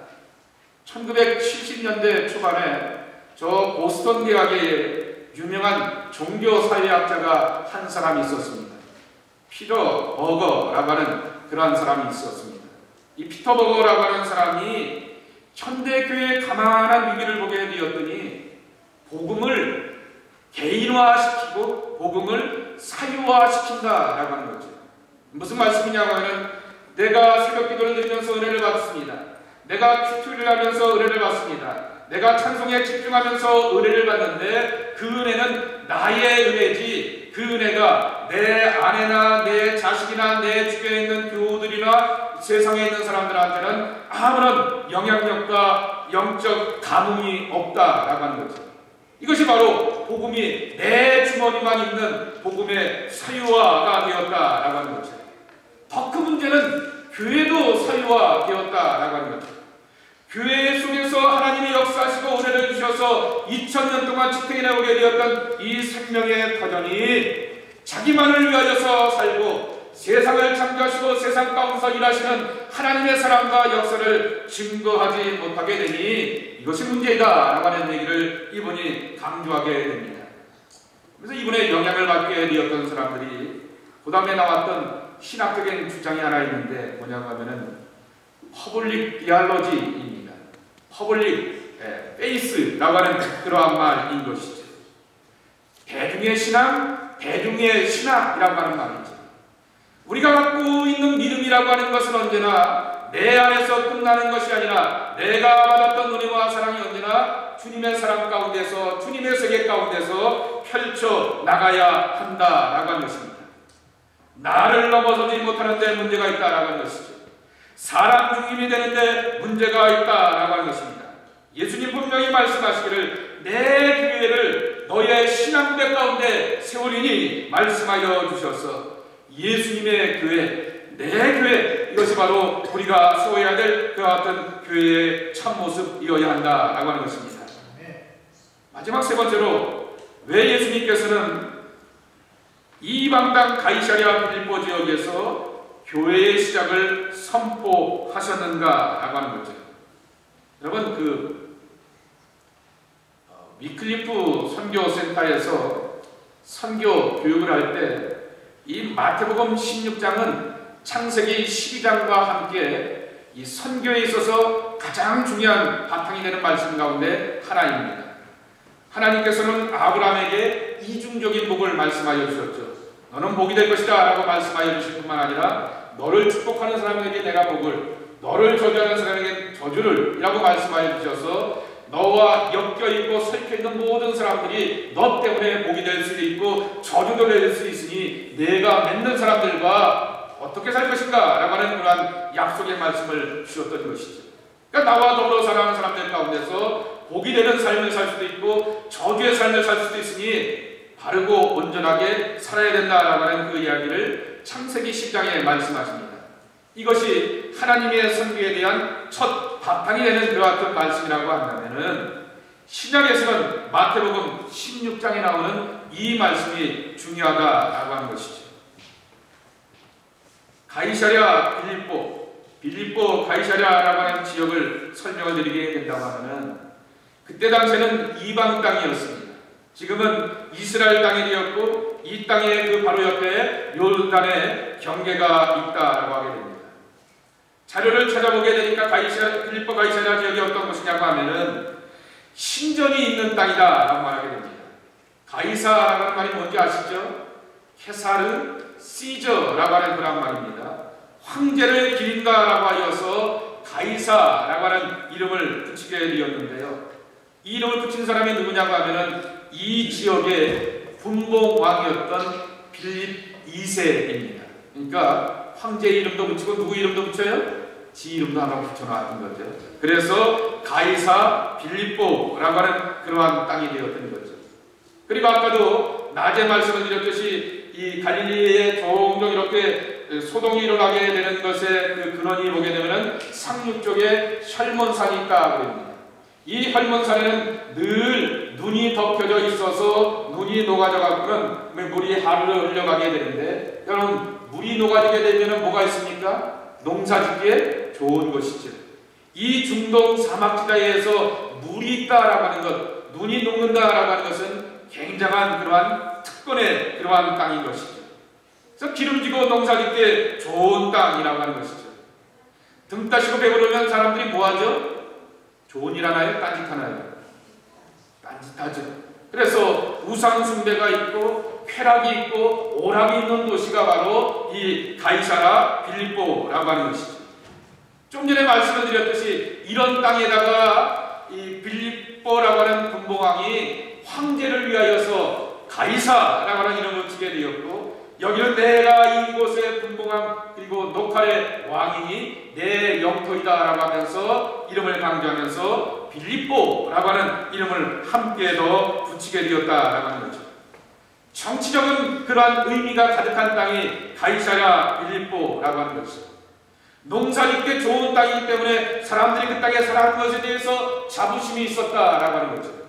1970년대 초반에 저 보스턴 대학의 유명한 종교사회학자가 한 사람이 있었습니다. 피터 버거라고 하는 그러한 사람이 있었습니다. 이 피터 버거라고 하는 사람이 현대교회의 가만한 위기를 보게 되었더니 복음을 개인화시키고 복음을 사유화시킨다라고 하는 거죠. 무슨 말씀이냐고 하면 내가 새벽 기도를 드리면서 은혜를 받습니다. 내가 큐티를 하면서 은혜를 받습니다. 내가 찬송에 집중하면서 은혜를 받는데 그 은혜는 나의 은혜지 그 은혜가 내 아내나 내 자식이나 내 주변에 있는 교우들이나 세상에 있는 사람들한테는 아무런 영향력과 영적 감흥이 없다라고 하는 거죠. 이것이 바로 복음이 내 주머니만 있는 복음의 사유화가 되었다라고 하는 거죠. 더 큰 문제는 교회도 사유화되었다라고 하는 거죠. 교회 속에서 하나님이 역사하시고 은혜를 주셔서 2000년 동안 지탱해 오게 되었던 이 생명의 터전이 자기만을 위하여서 살고 세상을 창조하시고 세상 가운데서 일하시는 하나님의 사랑과 역사를 증거하지 못하게 되니 이것이 문제이다 라고 하는 얘기를 이분이 강조하게 됩니다. 그래서 이분의 영향을 받게 되었던 사람들이 그 다음에 나왔던 신학적인 주장이 하나 있는데 뭐냐고 하면은 퍼블릭 디알로지입니다. 퍼블릭 페이스라고 하는 그러한 말인 것이죠. 대중의 신앙, 대중의 신학이라고 하는 말이죠. 우리가 갖고 있는 믿음이라고 하는 것은 언제나 내 안에서 끝나는 것이 아니라 내가 받았던 은혜와 사랑이 언제나 주님의 사랑 가운데서 주님의 세계 가운데서 펼쳐 나가야 한다라고 하는 것입니다. 나를 넘어서지 못하는 데 문제가 있다라고 하는 것이죠. 사람 중심이 되는데 문제가 있다라고 하는 것입니다. 예수님 분명히 말씀하시기를 내 교회를 너의 신앙대 가운데 세우리니 말씀하여 주셔서 예수님의 교회, 내 교회 이것이 바로 우리가 세워야 될 그와 같은 교회의 참모습이어야 한다라고 하는 것입니다. 마지막 세 번째로 왜 예수님께서는 이방 땅 가이사랴 빌립보 지역에서 교회의 시작을 선포하셨는가라고 하는 거죠. 여러분 위클리프 선교센터에서 선교 교육을 할 때 이 마태복음 16장은 창세기 12장과 함께 이 선교에 있어서 가장 중요한 바탕이 되는 말씀 가운데 하나입니다. 하나님께서는 아브라함에게 이중적인 복을 말씀하여 주셨죠. 너는 복이 될 것이다 라고 말씀하여 주실 뿐만 아니라 너를 축복하는 사람에게 내가 복을, 너를 저주하는 사람에게 저주를 이라고 말씀하여 주셔서 너와 엮여있고 설켜있는 모든 사람들이 너 때문에 복이 될 수도 있고 저주도 될 수 있으니 내가 맺는 사람들과 어떻게 살 것인가 라고 하는 그러한 약속의 말씀을 주셨던 것이죠. 그러니까 나와 더불어 살아가는 사람들 가운데서 복이 되는 삶을 살 수도 있고 저주의 삶을 살 수도 있으니 바르고 온전하게 살아야 된다라고 하는 그 이야기를 창세기 10장에 말씀하십니다. 이것이 하나님의 선교에 대한 첫 바탕이 되는 그와 같은 말씀이라고 한다면은 신약에서는 마태복음 16장에 나오는 이 말씀이 중요하다라고 하는 것이죠. 가이사랴 빌립보 가이사랴라고 하는 지역을 설명을 드리게 된다고 하면은 그때 당시에는 이방 땅이었습니다. 지금은 이스라엘 땅이 되었고 이 땅의 그 바로 옆에 요르단의 경계가 있다라고 하게 됩니다. 자료를 찾아보게 되니까 빌립보 가이사랴 지역이 어떤 곳이냐고 하면은 신전이 있는 땅이다라고 말하게 됩니다. 가이사라고 하는 말이 뭔지 아시죠? 케사르 시저라고 하는 그런 말입니다. 황제를 기린다라고 하여서 가이사라고 하는 이름을 붙이게 되었는데요. 이 이름을 붙인 사람이 누구냐고 하면은 이 지역의 분봉왕이었던 빌립 2세입니다. 그러니까 황제 이름도 붙이고 누구 이름도 붙여요? 지 이름도 하나 붙여놨던 거죠. 그래서 가이사 빌립보라고 하는 그러한 땅이 되었던 거죠. 그리고 아까도 낮에 말씀을 드렸듯이 이 갈릴리에 종종 이렇게 소동이 일어나게 되는 것의 그 근원이 보게 되면은 상류 쪽에 혈몬산이 있다고 합니다. 이 혈몬산에는 늘 눈이 덮여져 있어서 눈이 녹아져 갖고는 물이 하루를 흘러가게 되는데, 여러분 물이 녹아지게 되면은 뭐가 있습니까? 농사짓기에 좋은 것이죠. 이 중동 사막지대에서 물이 있다라고 하는 것, 눈이 녹는다라고 하는 것은 굉장한 그러한 특권의 그러한 땅인 것이죠. 그래서 기름지고 농사짓기에 좋은 땅이라고 하는 것이죠. 등 따시고 배부르면 사람들이 뭐하죠? 좋은 일 하나요? 딴짓하나요? 딴짓하죠. 그래서 우상 숭배가 있고 쾌락이 있고 오락이 있는 도시가 바로 이 가이사라 빌립보라고 하는 것이죠. 좀 전에 말씀을 드렸듯이 이런 땅에다가 이 빌립보라고 하는 분봉왕이 황제를 위하여서 가이사라고 하는 이름을 붙이게 되었고, 여기는 내가 이곳의 분봉왕 그리고 녹할의 왕이니 내 영토이다라고 하면서 이름을 강조하면서 빌립보라고 하는 이름을 함께 더 붙이게 되었다라고 하는 거죠. 정치적인 그러한 의미가 가득한 땅이 가이사랴 빌립보라고 하는 것이죠. 농사짓기 좋은 땅이기 때문에 사람들이 그 땅에 살아가는 것에 대해서 자부심이 있었다라고 하는 거죠.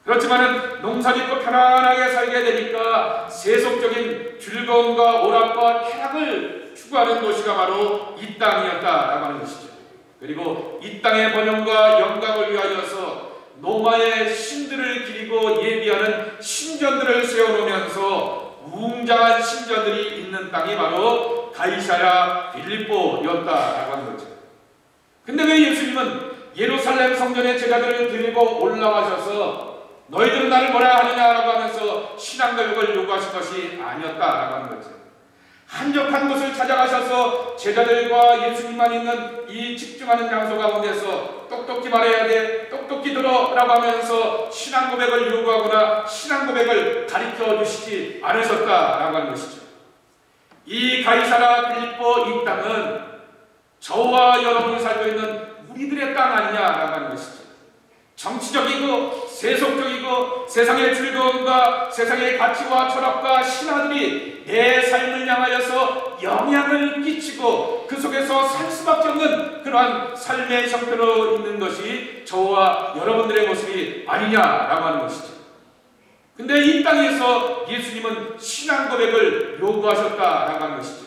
그렇지만은 농사짓고 편안하게 살게 되니까 세속적인 즐거움과 오락과 쾌락을 추구하는 도시가 바로 이 땅이었다라고 하는 것이죠. 그리고 이 땅의 번영과 영광을 위하여서 로마의 신들을 기리고 예비하는 신전들을 세워놓으면서 웅장한 신전들이 있는 땅이 바로 가이사랴 빌립보였다라고 하는 거죠. 근데 왜 예수님은 예루살렘 성전의 제자들을 들고 올라가셔서 너희들은 나를 뭐라 하느냐라고 하면서 신앙교육을 요구하신 것이 아니었다라고 하는 거죠. 한적한 곳을 찾아가셔서 제자들과 예수님만 있는 이 집중하는 장소 가운데서 똑똑히 말해야 돼, 똑똑히 들어라고 하면서 신앙 고백을 요구하거나 신앙 고백을 가르쳐 주시지 않으셨다라고 하는 것이죠. 이 가이사랴 빌립보 이 땅은 저와 여러분이 살고 있는 우리들의 땅 아니냐라고 하는 것이죠. 정치적이고 세속적이고 세상의 즐거움과 세상의 가치와 철학과 신화들이 내 삶을 향하여서 영향을 끼치고 그 속에서 살 수밖에 없는 그러한 삶의 형태로 있는 것이 저와 여러분들의 모습이 아니냐라고 하는 것이죠. 근데 이 땅에서 예수님은 신앙 고백을 요구하셨다라고 하는 것이죠.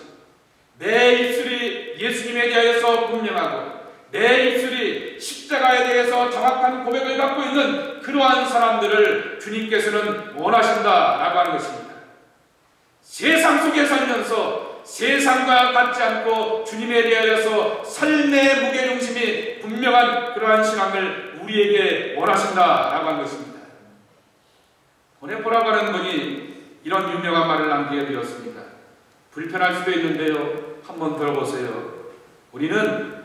내 입술이 예수님에 대하여서 분명하고 내 입술이 십자가에 대해서 정확한 고백을 갖고 있는 그러한 사람들을 주님께서는 원하신다라고 하는 것입니다. 세상 속에 살면서 세상과 같지 않고 주님에 대하여서 삶의 무게중심이 분명한 그러한 신앙을 우리에게 원하신다라고 하는 것입니다. 보네포라고 하는 분이 이런 유명한 말을 남기게 되었습니다. 불편할 수도 있는데요, 한번 들어보세요. 우리는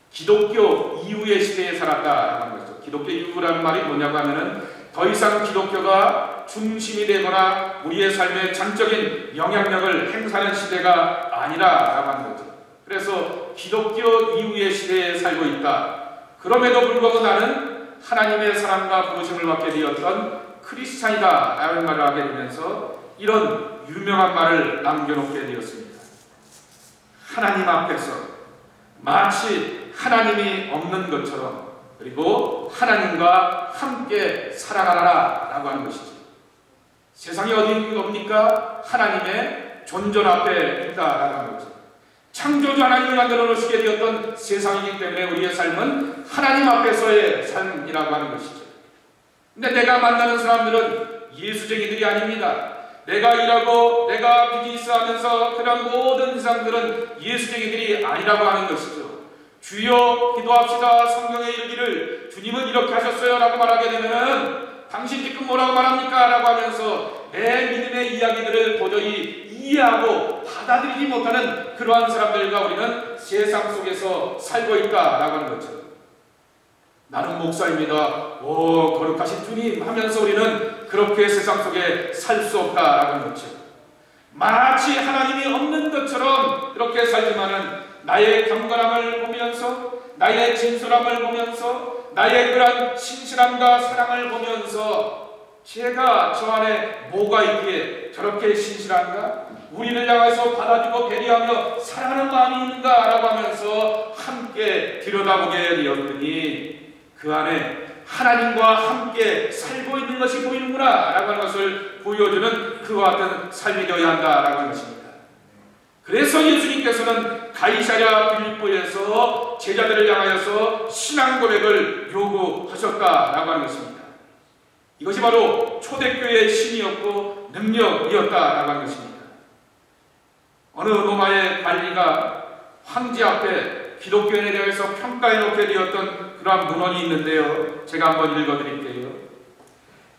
기독교 이후의 시대에 살았다라고 하는 거죠. 기독교 이후라는 말이 뭐냐고 하면은 더 이상 기독교가 중심이 되거나 우리의 삶에 장적인 영향력을 행사하는 시대가 아니라라고 하는 거죠. 그래서 기독교 이후의 시대에 살고 있다. 그럼에도 불구하고 나는 하나님의 사랑과 부르심을 받게 되었던 크리스찬이다 라는 말을 하게 되면서 이런 유명한 말을 남겨놓게 되었습니다. 하나님 앞에서 마치 하나님이 없는 것처럼, 그리고 하나님과 함께 살아가라 라고 하는 것이죠. 세상이 어디입니까? 하나님의 존존 앞에 있다라는 거죠. 창조주 하나님을 만들어 놓으시게 되었던 세상이기 때문에 우리의 삶은 하나님 앞에서의 삶이라고 하는 것이죠. 근데 내가 만나는 사람들은 예수쟁이들이 아닙니다. 내가 일하고 내가 비즈니스하면서 그런 모든 세상들은 예수쟁이들이 아니라고 하는 것이죠. 주여 기도합시다 성경에 이르기를 주님은 이렇게 하셨어요 라고 말하게 되면은 당신 지금 뭐라고 말합니까? 라고 하면서 내 믿음의 이야기들을 도저히 이해하고 받아들이지 못하는 그러한 사람들과 우리는 세상 속에서 살고 있다라고 하는 거죠. 나는 목사입니다. 오 거룩하신 주님 하면서 우리는 그렇게 세상 속에 살 수 없다라고 하는 거죠. 마치 하나님이 없는 것처럼 그렇게 살지만은 나의 경건함을 보면서 나의 진솔함을 보면서 나의 그런 신실함과 사랑을 보면서 제가 저 안에 뭐가 있기에 저렇게 신실한가? 우리를 향해서 받아주고 배려하며 사랑하는 마음이 있는가? 라고 하면서 함께 들여다보게 되었더니 그 안에 하나님과 함께 살고 있는 것이 보이는구나 라고 하는 것을 보여주는 그와 같은 삶이 되어야 한다라고 하는 것입니다. 그래서 예수님께서는 가이사랴 빌립보에서 제자들을 향하여서 신앙 고백을 요구하셨다라고 하는 것입니다. 이것이 바로 초대교회의 신이었고 능력이었다라고 하는 것입니다. 어느 로마의 관리가 황제 앞에 기독교인에 대해서 평가해 놓게 되었던 그러한 문헌이 있는데요. 제가 한번 읽어드릴게요.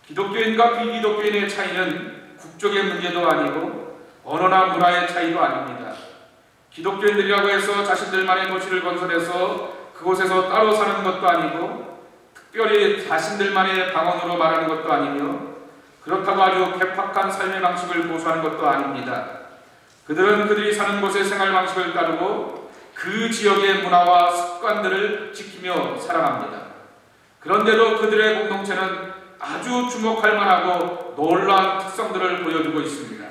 기독교인과 비기독교인의 차이는 국적의 문제도 아니고 언어나 문화의 차이도 아닙니다. 기독교인들이라고 해서 자신들만의 도시를 건설해서 그곳에서 따로 사는 것도 아니고 특별히 자신들만의 방언으로 말하는 것도 아니며 그렇다고 아주 개팍한 삶의 방식을 고수하는 것도 아닙니다. 그들은 그들이 사는 곳의 생활 방식을 따르고 그 지역의 문화와 습관들을 지키며 살아갑니다. 그런데도 그들의 공동체는 아주 주목할 만하고 놀라운 특성들을 보여주고 있습니다.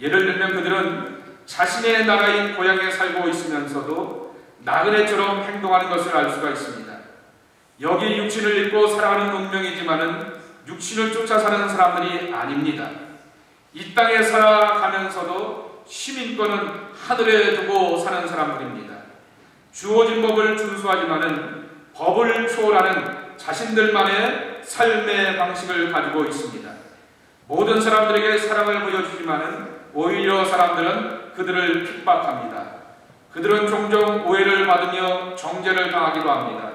예를 들면 그들은 자신의 나라인 고향에 살고 있으면서도 나그네처럼 행동하는 것을 알 수가 있습니다. 여기 육신을 입고 살아가는 운명이지만은 육신을 쫓아 사는 사람들이 아닙니다. 이 땅에 살아가면서도 시민권은 하늘에 두고 사는 사람들입니다. 주어진 법을 준수하지만은 법을 초월하는 자신들만의 삶의 방식을 가지고 있습니다. 모든 사람들에게 사랑을 보여주지만은 오히려 사람들은 그들을 핍박합니다. 그들은 종종 오해를 받으며 정죄를 당하기도 합니다.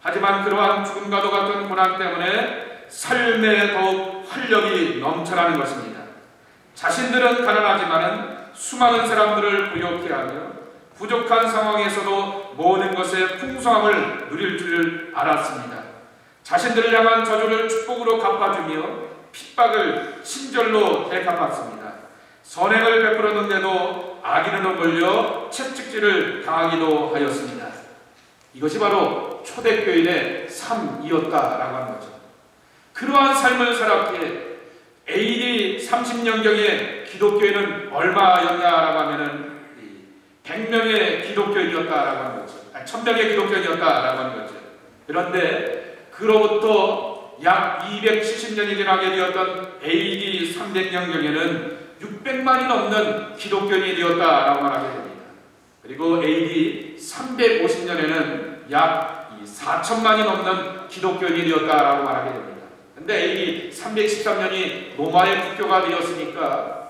하지만 그러한 죽음과도 같은 고난 때문에 삶에 더욱 활력이 넘쳐나는 것입니다. 자신들은 가난하지만은 수많은 사람들을 부욕해 하며 부족한 상황에서도 모든 것의 풍성함을 누릴 줄 알았습니다. 자신들을 향한 저주를 축복으로 갚아주며 핍박을 친절로 대갚았습니다. 선행을 베풀었는데도 악인으로 몰려 채찍질을 당하기도 하였습니다. 이것이 바로 초대교인의 삶이었다라고 하는 거죠. 그러한 삶을 살았기에 AD 30년경에 기독교인은 얼마였냐라고 하면은 100명의 기독교인이었다라고 하는 거죠. 1000명의 기독교인이었다라고 하는 거죠. 그런데 그로부터 약 270년이 지나게 되었던 AD 300년경에는 600만이 넘는 기독교인이 되었다라고 말하게 됩니다. 그리고 AD 350년에는 약 4천만이 넘는 기독교인이 되었다라고 말하게 됩니다. 근데 AD 313년이 로마의 국교가 되었으니까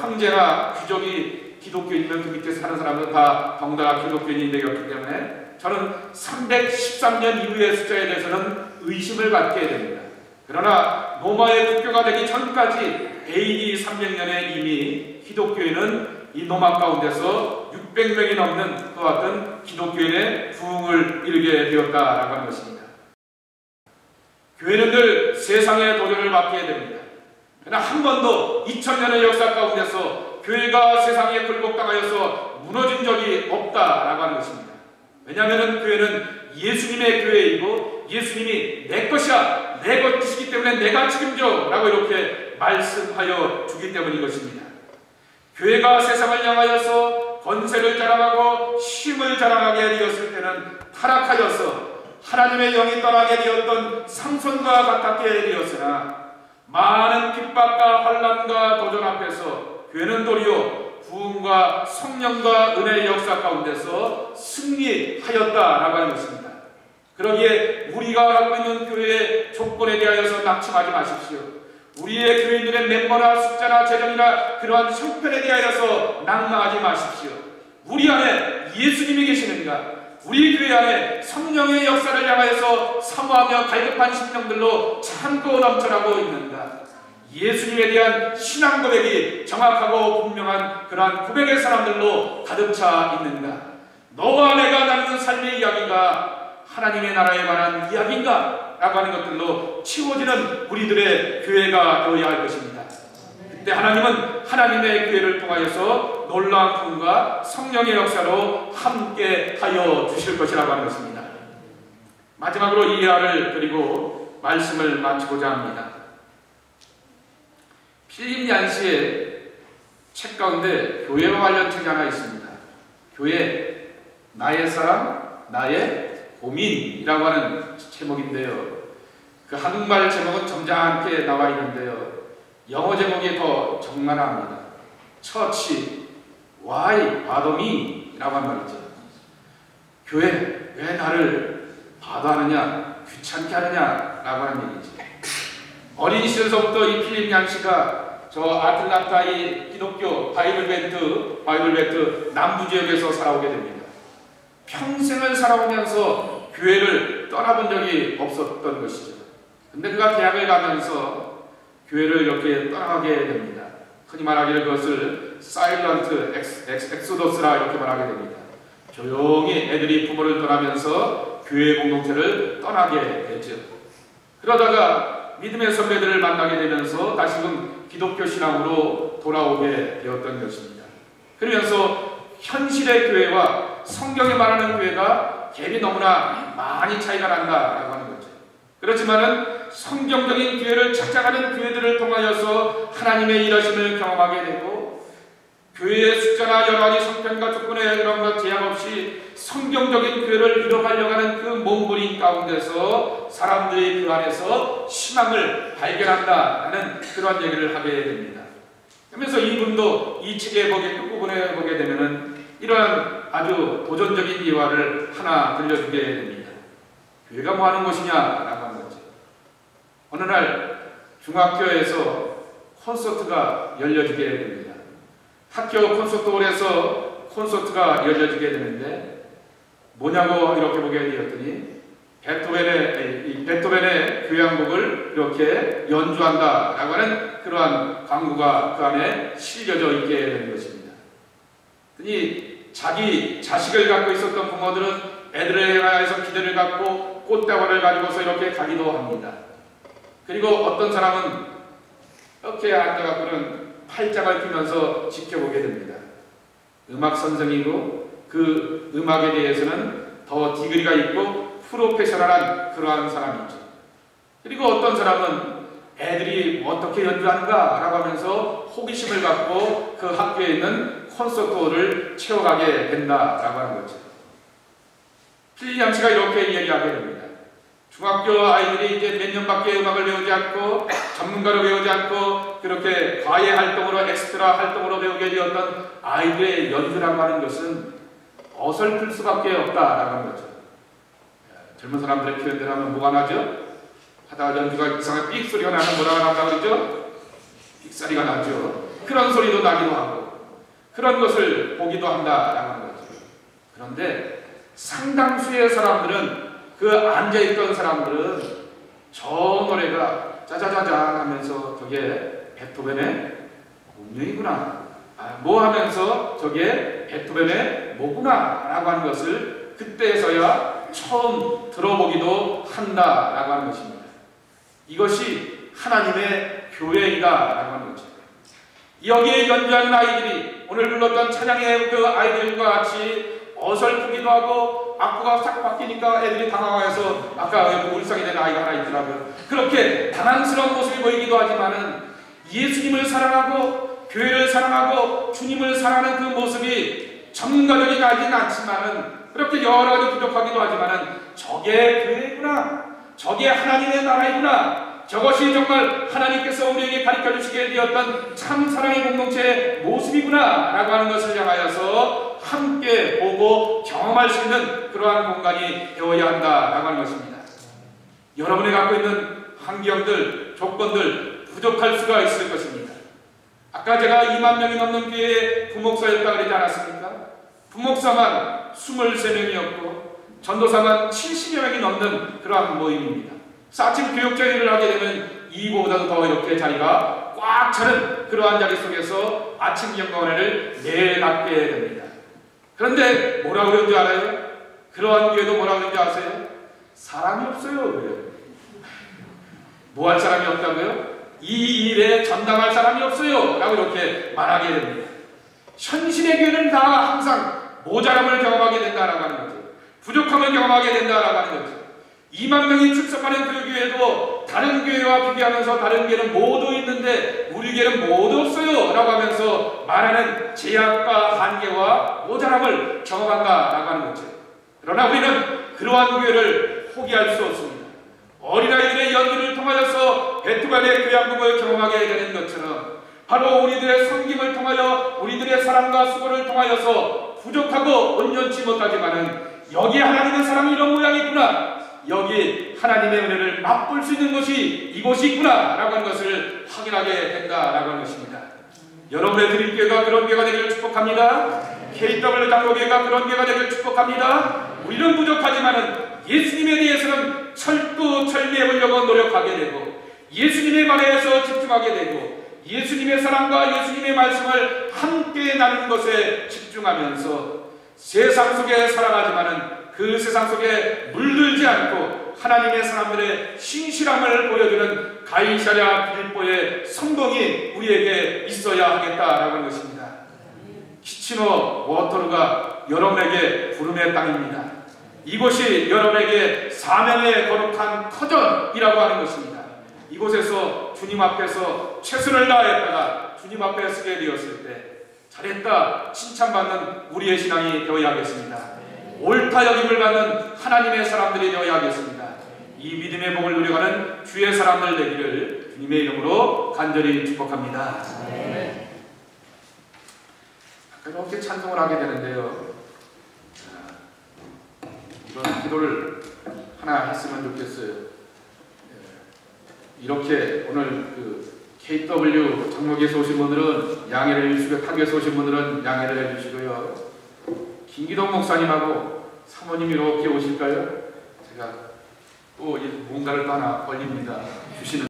황제나 귀족이 기독교인이면 그 밑에 사는 사람은 다 덩달아 기독교인이 되었기 때문에 저는 313년 이후의 숫자에 대해서는 의심을 갖게 됩니다. 그러나 로마의 국교가 되기 전까지 AD 300년에 이미 기독교인은 이 로마 가운데서 600명이 넘는 그와 같은 기독교인의 부흥을 이루게 되었다라고 하는 것입니다. 교회는 늘 세상의 도전을 받게 됩니다. 그러나 한 번도 2000년의 역사 가운데서 교회가 세상에 굴복당하여서 무너진 적이 없다라고 하는 것입니다. 왜냐하면 교회는 예수님의 교회이고 예수님이 내 것이야, 내 것이기 때문에 내가 책임져 라고 이렇게 말씀하여 주기 때문인 것입니다. 교회가 세상을 향하여서 권세를 자랑하고 힘을 자랑하게 되었을 때는 타락하여서 하나님의 영이 떠나게 되었던 삼손과 같았게 되었으나 많은 핍박과 환난과 도전 앞에서 교회는 도리어 부흥과 성령과 은혜의 역사 가운데서 승리하였다라고 하는 것입니다. 그러기에 우리가 갖고 있는 교회의 조건에 대하여서 낙심하지 마십시오. 우리의 교인들의 멤버나 숫자나 재정이나 그러한 형편에 대하여서 낙망하지 마십시오. 우리 안에 예수님이 계시는가? 우리 교회 안에 성령의 역사를 향하여서 사모하며 갈급한 심령들로 참고 넘쳐나고 있는가? 예수님에 대한 신앙 고백이 정확하고 분명한 그러한 고백의 사람들로 가득 차 있는가? 너와 내가 나누는 삶의 이야기가 하나님의 나라에 관한 이야기인가? 라고 하는 것들로 치워지는 우리들의 교회가 되어야 할 것입니다. 그때 하나님은 하나님의 교회를 통하여서 놀라운 부흥과 성령의 역사로 함께 하여 주실 것이라고 하는 것입니다. 마지막으로 이 예화를 드리고 말씀을 마치고자 합니다. 필립 얀시의 책 가운데 교회와 관련 책이 하나 있습니다. 교회, 나의 사랑, 나의 고민이라고 하는 제목인데요. 그 한국말 제목은 점잖게 나와 있는데요. 영어 제목이 더 적나라합니다. 처치, why bother me? 라고 한 말이죠. 교회, 왜 나를 바다하느냐, 귀찮게 하느냐 라고 하는 얘기죠. 어린 시절서부터 이 필립 얀시가 저 아틀란타의 기독교 바이블 벨트 남부 지역에서 살아오게 됩니다. 평생을 살아오면서 교회를 떠나본 적이 없었던 것이죠. 근데 그가 대학을 가면서 교회를 이렇게 떠나게 됩니다. 흔히 말하기를 그것을 사일런트 엑소더스라 이렇게 말하게 됩니다. 조용히 애들이 부모를 떠나면서 교회 공동체를 떠나게 되죠. 그러다가 믿음의 선배들을 만나게 되면서 다시금 기독교 신앙으로 돌아오게 되었던 것입니다. 그러면서 현실의 교회와 성경에 말하는 교회가 갭이 너무나 많이 차이가 난다라고 하는 거죠. 그렇지만은 성경적인 교회를 찾아가는 교회들을 통하여서 하나님의 일하심을 경험하게 되고 교회의 숫자나 여러 가지 성편과 조건의 그런 것 제약 없이 성경적인 교회를 이뤄가려고 하는 그 몸부림 가운데서 사람들이 그 안에서 희망을 발견한다라는 그런 얘기를 하게 됩니다. 그러면서 이분도 이 책의 끝부분에 보게 되면은 이러한 아주 도전적인 예화를 하나 들려주게 됩니다. 교회가 뭐 하는 것이냐라고 하는 거죠. 어느 날 중학교에서 콘서트가 열려지게 됩니다. 학교 콘서트홀에서 콘서트가 열려지게 되는데 뭐냐고 이렇게 보게 되었더니 베토벤의 교향곡을 이렇게 연주한다라고 하는 그러한 광고가 그 안에 실려져 있게 되는 것입니다. 자기 자식을 갖고 있었던 부모들은 애들에 향해서 기대를 갖고 꽃다발을 가지고서 이렇게 가기도 합니다. 그리고 어떤 사람은 이렇게 앉아갖고는 팔짱을 끼면서 지켜보게 됩니다. 음악 선생이고 그 음악에 대해서는 더 디그리가 있고 프로페셔널한 그러한 사람이죠. 그리고 어떤 사람은 애들이 어떻게 연주하는가 라고 하면서 호기심을 갖고 그 학교에 있는 콘서트홀을 채워가게 된다라고 하는 거죠. 필립 얀시가 이렇게 이야기하게 됩니다. 중학교 아이들이 이제 몇 년밖에 음악을 배우지 않고 전문가로 배우지 않고 그렇게 과외 활동으로 엑스트라 활동으로 배우게 되었던 아이들의 연주라고 하는 것은 어설플 수밖에 없다라고 하는 거죠. 젊은 사람들의 표현대로 하면 뭐가 나죠? 하다가 연주가 이상한 삑 소리가 나면 뭐라고 난다고 그러죠? 삑사리가 나죠. 그런 소리도 나기도 하고 그런 것을 보기도 한다라고 하는 거죠. 그런데 상당수의 사람들은 그 앉아있던 사람들은 저 노래가 짜자자잔 하면서 저게 베토벤의 운명이구나 뭐 하면서 저게 베토벤의 뭐구나 라고 하는 것을 그때서야 처음 들어보기도 한다라고 하는 것입니다. 이것이 하나님의 교회이다 라고 하는 거죠. 여기에 연주하는 아이들이 오늘 불렀던 찬양의 그 아이들과 같이 어설프기도 하고 악보가 싹 바뀌니까 애들이 당황해서 아까 울상이 된 아이가 하나 있더라고요. 그렇게 당황스러운 모습이 보이기도 하지만은 예수님을 사랑하고 교회를 사랑하고 주님을 사랑하는 그 모습이 전문가적이지 않지만은 그렇게 여러 가지 부족하기도 하지만은 저게 교회구나, 저게 하나님의 나라이구나, 저것이 정말 하나님께서 우리에게 가르쳐 주시기에 시작되었던 참 사랑의 공동체의 모습이구나 라고 하는 것을 향하여서 함께 보고 경험할 수 있는 그러한 공간이 되어야 한다라고 하는 것입니다. 여러분이 갖고 있는 환경들, 조건들 부족할 수가 있을 것입니다. 아까 제가 2만 명이 넘는 교회의 부목사였다고 그러지 않았습니까? 부목사만 23명이었고 전도사만 70여 명이 넘는 그러한 모임입니다. 아침 교육자 일을 하게 되면 이보다도 더 이렇게 자리가 꽉 차는 그러한 자리 속에서 아침 경건회를 매일 갖게 됩니다. 그런데 뭐라고 그러는지 알아요? 그러한 교회도 뭐라고 그러는지 아세요? 사람이 없어요. 그래요. 뭐 할 사람이 없다고요? 이 일에 전담할 사람이 없어요 라고 이렇게 말하게 됩니다. 현실의 교회는 다 항상 모자람을 경험하게 된다라고 하는 거죠. 부족함을 경험하게 된다라고 하는 거죠. 2만 명이 출석하는 그 교회도 다른 교회와 비교하면서 다른 교회는 모두 있는데 우리 교회는 모두 없어요 라고 하면서 말하는 제약과 한계와 모자람을 경험한다라고 하는 거죠. 그러나 우리는 그러한 교회를 포기할 수 없습니다. 어린아이들의 연기를 통하여서 베트반의 교양국을 경험하게 되는 것처럼 바로 우리들의 섬김을 통하여 우리들의 사랑과 수고를 통하여서 부족하고 온전치 못하지만은 여기 하나님의 사랑이 이런 모양이구나, 여기 하나님의 은혜를 맛볼 수 있는 곳이 이곳이 있구나 라고 하는 것을 확인하게 된다라고 하는 것입니다. 여러분의 드림교회가 그런 교회가 되기를 축복합니다. KW 장로교회가 그런 교회가 되기를 축복합니다. 우리는 부족하지만은 예수님에 대해서는 철두철미해 보려고 노력하게 되고 예수님의 말에서 집중하게 되고 예수님의 사랑과 예수님의 말씀을 함께 나누는 것에 집중하면서 세상 속에 살아가지만은 그 세상 속에 물들지 않고 하나님의 사람들의 신실함을 보여주는 가이사랴 빌립보의 성공이 우리에게 있어야 하겠다라고 하는 것입니다. 키치노 워터루가 여러분에게 부름의 땅입니다. 이곳이 여러분에게 사명의 거룩한 터전이라고 하는 것입니다. 이곳에서 주님 앞에서 최선을 다했다가 주님 앞에 서게 되었을 때 잘했다 칭찬받는 우리의 신앙이 되어야 하겠습니다. 옳다 여김을 받는 하나님의 사람들이 되어야 하겠습니다. 이 믿음의 복을 누려가는 주의 사람들 되기를 주님의 이름으로 간절히 축복합니다. 이렇게 찬송을 하게 되는데요, 이런 기도를 하나 했으면 좋겠어요. 이렇게 오늘 그 KW 장로교에서 오신 분들은 양해를 해주시고 타교에서 오신 분들은 양해를 해주시고요. 김기동 목사님하고 사모님 이렇게 오실까요? 제가 또 뭔가를 또 하나 걸립니다. 주시는